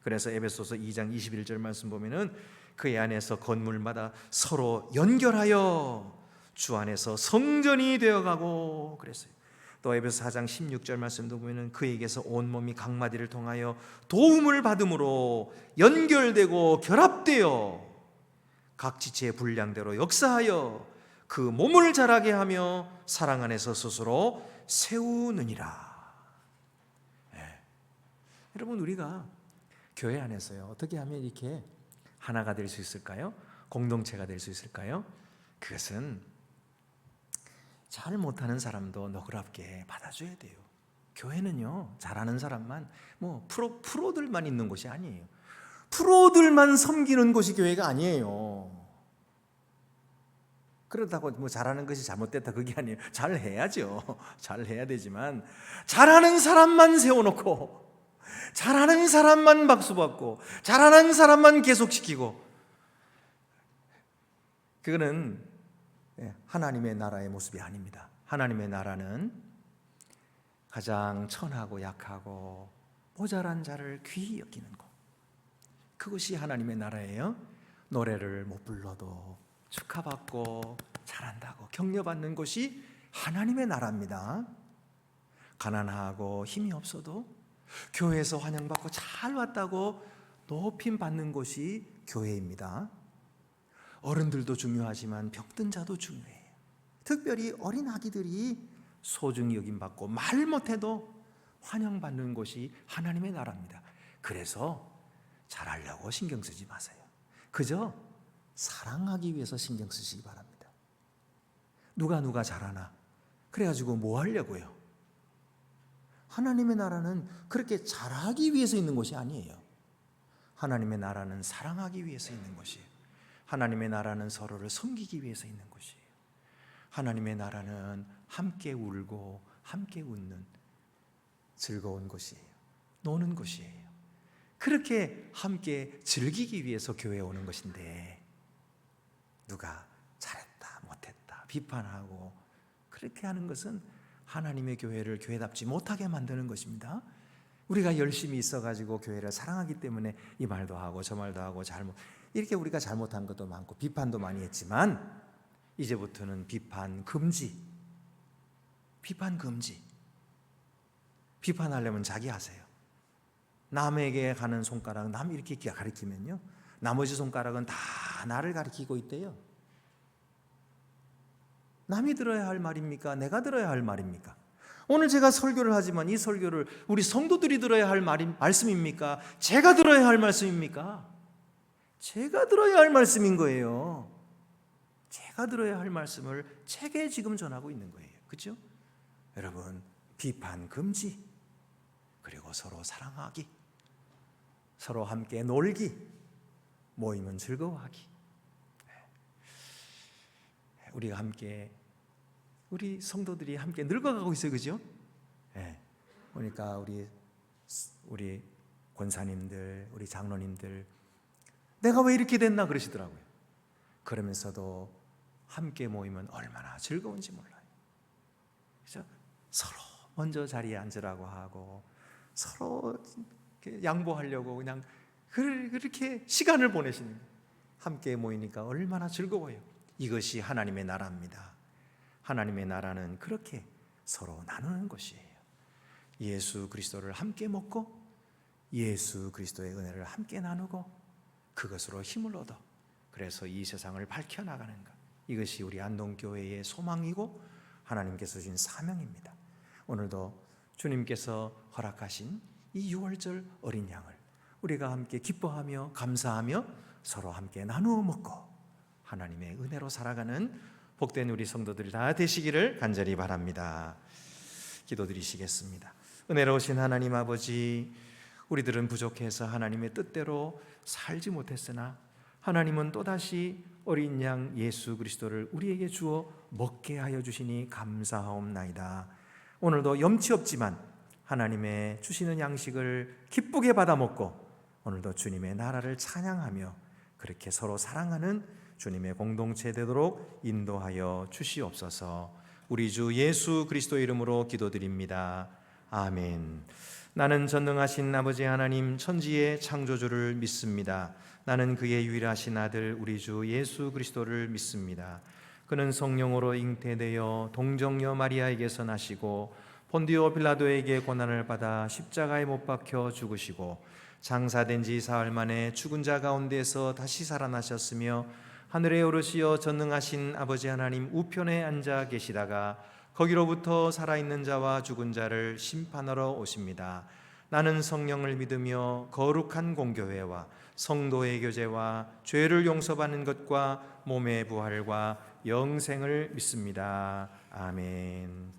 그래서 에베소서 2장 21절 말씀 보면은 그의 안에서 건물마다 서로 연결하여 주 안에서 성전이 되어가고 그랬어요. 또 에베소 4장 16절 말씀도 보면은 그에게서 온 몸이 각 마디를 통하여 도움을 받음으로 연결되고 결합되어 각 지체의 분량대로 역사하여 그 몸을 자라게 하며 사랑 안에서 스스로 세우느니라. 여러분, 우리가 교회 안에서요 어떻게 하면 이렇게 하나가 될 수 있을까요? 공동체가 될 수 있을까요? 그것은 잘 못하는 사람도 너그럽게 받아줘야 돼요. 교회는요 잘하는 사람만 프로들만 있는 곳이 아니에요. 프로들만 섬기는 곳이 교회가 아니에요. 그렇다고 잘하는 것이 잘못됐다 그게 아니에요. 잘해야죠. 잘해야 되지만 잘하는 사람만 세워놓고 잘하는 사람만 박수받고 잘하는 사람만 계속시키고 그거는 하나님의 나라의 모습이 아닙니다. 하나님의 나라는 가장 천하고 약하고 모자란 자를 귀히 여기는 것, 그것이 하나님의 나라예요. 노래를 못 불러도 축하받고 잘한다고 격려받는 것이 하나님의 나라입니다. 가난하고 힘이 없어도 교회에서 환영받고 잘 왔다고 높임 받는 곳이 교회입니다. 어른들도 중요하지만 병든 자도 중요해요. 특별히 어린 아기들이 소중히 여김받고 말 못해도 환영받는 곳이 하나님의 나라입니다. 그래서 잘하려고 신경 쓰지 마세요. 그저 사랑하기 위해서 신경 쓰시기 바랍니다. 누가 잘하나 그래가지고 뭐 하려고요? 하나님의 나라는 그렇게 잘하기 위해서 있는 곳이 아니에요. 하나님의 나라는 사랑하기 위해서 있는 곳이에요. 하나님의 나라는 서로를 섬기기 위해서 있는 곳이에요. 하나님의 나라는 함께 울고 함께 웃는 즐거운 곳이에요. 노는 곳이에요. 그렇게 함께 즐기기 위해서 교회에 오는 것인데 누가 잘했다 못했다 비판하고 그렇게 하는 것은 하나님의 교회를 교회답지 못하게 만드는 것입니다. 우리가 열심히 있어가지고 교회를 사랑하기 때문에 이 말도 하고 저 말도 하고 이렇게 우리가 잘못한 것도 많고 비판도 많이 했지만 이제부터는 비판 금지. 비판하려면 자기 하세요. 남에게 가는 손가락 남 이렇게 가리키면요 나머지 손가락은 다 나를 가리키고 있대요. 남이 들어야 할 말입니까? 내가 들어야 할 말입니까? 오늘 제가 설교를 하지만 이 설교를 우리 성도들이 들어야 할 말씀입니까? 제가 들어야 할 말씀입니까? 제가 들어야 할 말씀인 거예요. 제가 들어야 할 말씀을 제게 지금 전하고 있는 거예요. 그렇죠? 여러분, 비판 금지, 그리고 서로 사랑하기, 서로 함께 놀기, 모이면 즐거워하기. 우리가 함께, 우리 성도들이 함께 늙어가고 있어요. 그죠? 그러니까 우리 권사님들, 우리 장로님들 내가 왜 이렇게 됐나 그러시더라고요. 그러면서도 함께 모이면 얼마나 즐거운지 몰라요. 그래서 서로 먼저 자리에 앉으라고 하고 서로 양보하려고 그냥 그렇게 시간을 보내시는 거예요. 함께 모이니까 얼마나 즐거워요. 이것이 하나님의 나라입니다. 하나님의 나라는 그렇게 서로 나누는 것이에요. 예수 그리스도를 함께 먹고 예수 그리스도의 은혜를 함께 나누고 그것으로 힘을 얻어 그래서 이 세상을 밝혀나가는 것, 이것이 우리 안동교회의 소망이고 하나님께서 주신 사명입니다. 오늘도 주님께서 허락하신 이 6월절 어린 양을 우리가 함께 기뻐하며 감사하며 서로 함께 나누어 먹고 하나님의 은혜로 살아가는 복된 우리 성도들이 다 되시기를 간절히 바랍니다. 기도드리시겠습니다. 은혜로우신 하나님 아버지, 우리들은 부족해서 하나님의 뜻대로 살지 못했으나 하나님은 또다시 어린 양 예수 그리스도를 우리에게 주어 먹게 하여 주시니 감사하옵나이다. 오늘도 염치 없지만 하나님의 주시는 양식을 기쁘게 받아 먹고 오늘도 주님의 나라를 찬양하며 그렇게 서로 사랑하는 주님의 공동체 되도록 인도하여 주시옵소서. 우리 주 예수 그리스도 이름으로 기도드립니다. 아멘. 나는 전능하신 아버지 하나님 천지의 창조주를 믿습니다. 나는 그의 유일하신 아들 우리 주 예수 그리스도를 믿습니다. 그는 성령으로 잉태되어 동정녀 마리아에게서 나시고 본디오 빌라도에게 고난을 받아 십자가에 못 박혀 죽으시고 장사된 지 사흘 만에 죽은 자 가운데서 다시 살아나셨으며 하늘에 오르시어 전능하신 아버지 하나님 우편에 앉아 계시다가 거기로부터 살아있는 자와 죽은 자를 심판하러 오십니다. 나는 성령을 믿으며 거룩한 공교회와 성도의 교제와 죄를 용서받는 것과 몸의 부활과 영생을 믿습니다. 아멘.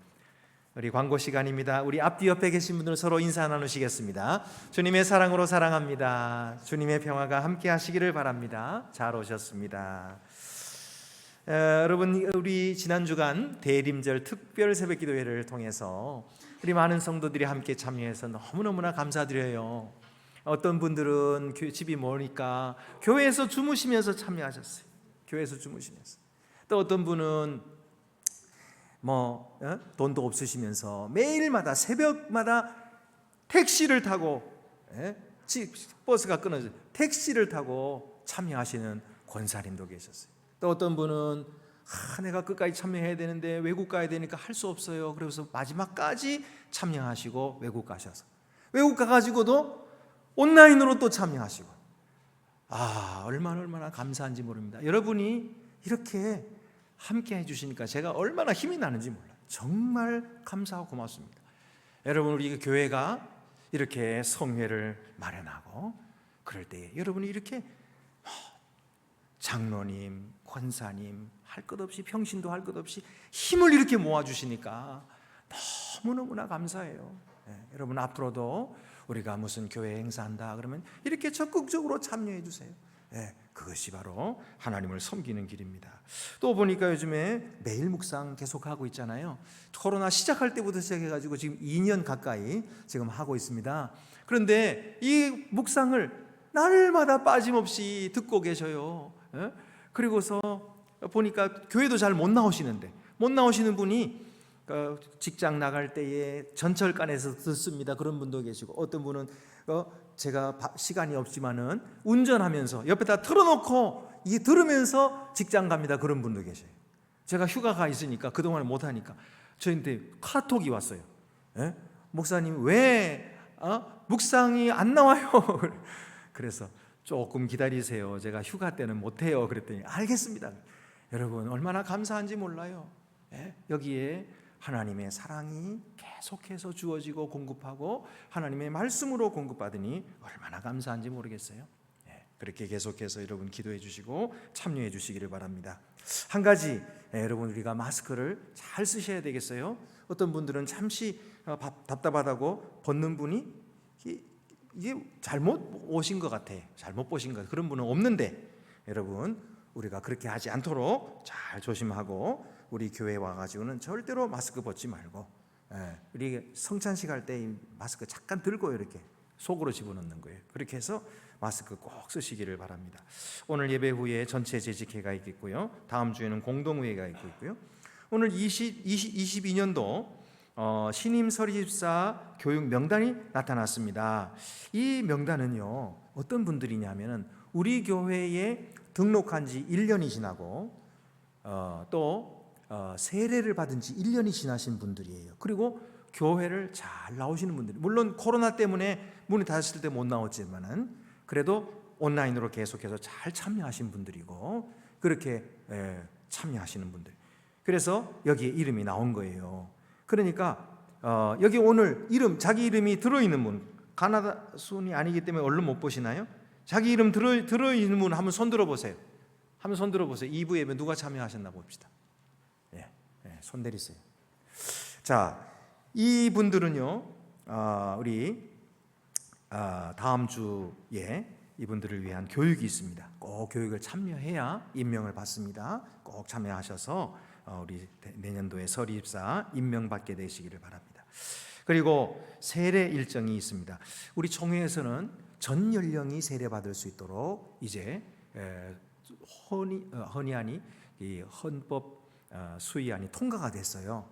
우리 광고 시간입니다. 우리 앞뒤 옆에 계신 분들 서로 인사 나누시겠습니다. 주님의 사랑으로 사랑합니다. 주님의 평화가 함께 하시기를 바랍니다. 잘 오셨습니다. 여러분, 우리 지난 주간 대림절 특별 새벽기도회를 통해서 우리 많은 성도들이 함께 참여해서 너무너무나 감사드려요. 어떤 분들은 집이 머니까 교회에서 주무시면서 참여하셨어요. 교회에서 주무시면서. 또 어떤 분은 돈도 없으시면서 매일마다 새벽마다 택시를 타고 버스가 끊어져 택시를 타고 참여하시는 권사님도 계셨어요. 또 어떤 분은 내가 끝까지 참여해야 되는데 외국 가야 되니까 할 수 없어요. 그래서 마지막까지 참여하시고 외국 가셔서 외국 가가지고도 온라인으로 또 참여하시고, 얼마나 감사한지 모릅니다. 여러분이 이렇게 함께 해주시니까 제가 얼마나 힘이 나는지 몰라요. 정말 감사하고 고맙습니다. 여러분, 우리 교회가 이렇게 성회를 마련하고 그럴 때 여러분이 이렇게 장로님, 권사님 할 것 없이, 평신도 할 것 없이 힘을 이렇게 모아주시니까 너무너무나 감사해요. 여러분, 앞으로도 우리가 무슨 교회 행사한다 그러면 이렇게 적극적으로 참여해 주세요. 그것이 바로 하나님을 섬기는 길입니다. 또 보니까 요즘에 매일 묵상 계속하고 있잖아요. 코로나 시작할 때부터 시작해가지고 지금 2년 가까이 지금 하고 있습니다. 그런데 이 묵상을 날마다 빠짐없이 듣고 계셔요. 그리고서 보니까 교회도 잘 못 나오시는데, 못 나오시는 분이 직장 나갈 때에 전철간에서 듣습니다. 그런 분도 계시고, 어떤 분은 제가 시간이 없지만은 운전하면서 옆에다 틀어놓고 들으면서 직장 갑니다. 그런 분도 계셔요. 제가 휴가가 있으니까 그동안 못하니까 저한테 카톡이 왔어요. 목사님 왜 묵상이 안 나와요? 그래서 조금 기다리세요. 제가 휴가 때는 못해요. 그랬더니 알겠습니다. 여러분, 얼마나 감사한지 몰라요. 여기에 하나님의 사랑이 계속해서 주어지고 공급하고 하나님의 말씀으로 공급받으니 얼마나 감사한지 모르겠어요. 그렇게 계속해서 여러분 기도해 주시고 참여해 주시기를 바랍니다. 한 가지, 여러분, 우리가 마스크를 잘 쓰셔야 되겠어요. 어떤 분들은 잠시 답답하다고 벗는 분이 이게 잘못 오신 것 같아, 잘못 보신 것 같아, 그런 분은 없는데, 여러분, 우리가 그렇게 하지 않도록 잘 조심하고 우리 교회에 와가지고는 절대로 마스크 벗지 말고, 우리 성찬식 할 때 마스크 잠깐 들고 이렇게 속으로 집어넣는 거예요. 그렇게 해서 마스크 꼭 쓰시기를 바랍니다. 오늘 예배 후에 전체 재직회가 있겠고요. 다음 주에는 공동회의가 있고요. 오늘 22년도 신임 서리집사 교육 명단이 나타났습니다. 이 명단은요, 어떤 분들이냐면은 우리 교회에 등록한 지 1년이 지나고 또 세례를 받은 지 1년이 지나신 분들이에요. 그리고 교회를 잘 나오시는 분들, 물론 코로나 때문에 문이 닫았을 때 못 나왔지만은 그래도 온라인으로 계속해서 잘 참여하신 분들이고, 그렇게 참여하시는 분들, 그래서 여기에 이름이 나온 거예요. 그러니까 여기 오늘 자기 이름이 들어있는 분, 가나다 순이 아니기 때문에 얼른 못 보시나요? 자기 이름 들어있는 분 한번 손 들어보세요. 한번 손 들어보세요. 2부 예배 누가 참여하셨나 봅시다. 손 내리세요. 자, 이분들은요, 우리 다음 주에 이분들을 위한 교육이 있습니다. 꼭 교육을 참여해야 임명을 받습니다. 꼭 참여하셔서 우리 내년도에 서리집사 임명받게 되시기를 바랍니다. 그리고 세례 일정이 있습니다. 우리 총회에서는 전 연령이 세례받을 수 있도록 이제 헌의안이, 이 헌법 수의안이 통과가 됐어요.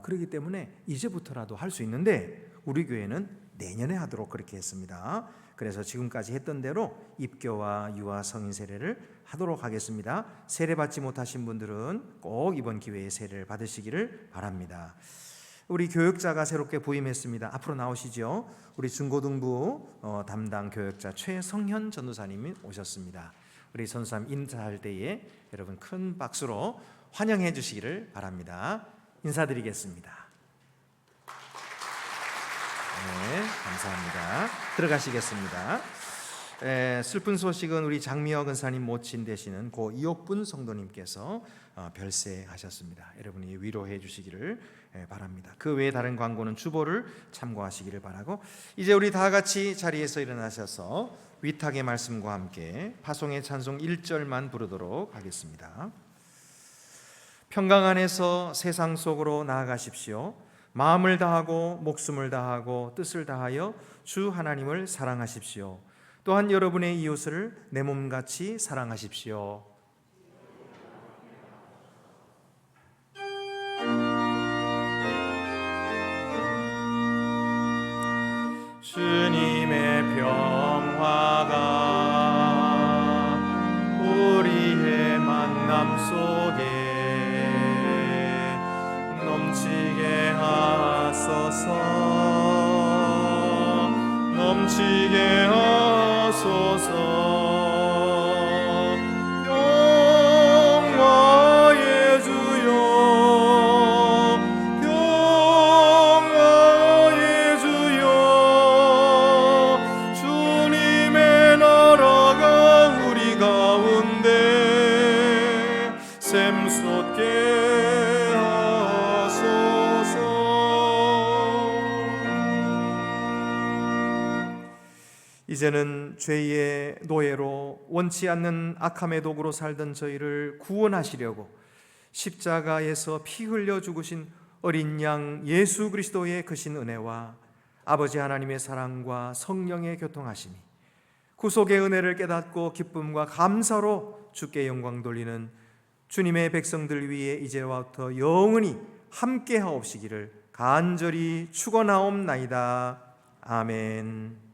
그렇기 때문에 이제부터라도 할 수 있는데 우리 교회는 내년에 하도록 그렇게 했습니다. 그래서 지금까지 했던 대로 입교와 유아 성인 세례를 하도록 하겠습니다. 세례 받지 못하신 분들은 꼭 이번 기회에 세례를 받으시기를 바랍니다. 우리 교육자가 새롭게 부임했습니다. 앞으로 나오시죠. 우리 중고등부 담당 교육자 최성현 전도사님이 오셨습니다. 우리 전도사님 인사할 때에 여러분 큰 박수로 환영해 주시기를 바랍니다. 인사드리겠습니다. 네, 감사합니다. 들어가시겠습니다. 슬픈 소식은 우리 장미화 근사님 모친 되시는 고 이옥분 성도님께서 별세하셨습니다. 여러분이 위로해 주시기를 바랍니다. 그 외에 다른 광고는 주보를 참고하시기를 바라고, 이제 우리 다 같이 자리에서 일어나셔서 위탁의 말씀과 함께 파송의 찬송 1절만 부르도록 하겠습니다. 평강 안에서 세상 속으로 나아가십시오. 마음을 다하고 목숨을 다하고 뜻을 다하여 주 하나님을 사랑하십시오. 또한 여러분의 이웃을 내 몸같이 사랑하십시오. 주님의 평화가 우리의 만남 속에 넘치게 하소서. 고치게 하소서. 평화의 주여, 평화의 주여, 주님의 나라가 우리 가운데 샘솟게 하소서. 이제는 죄의 노예로 원치 않는 악함의 도구로 살던 저희를 구원하시려고 십자가에서 피 흘려 죽으신 어린 양 예수 그리스도의 크신 은혜와 아버지 하나님의 사랑과 성령의 교통하심이 구속의 은혜를 깨닫고 기쁨과 감사로 주께 영광 돌리는 주님의 백성들 위에 이제부터 영원히 함께 하옵시기를 간절히 축원하옵나이다. 아멘.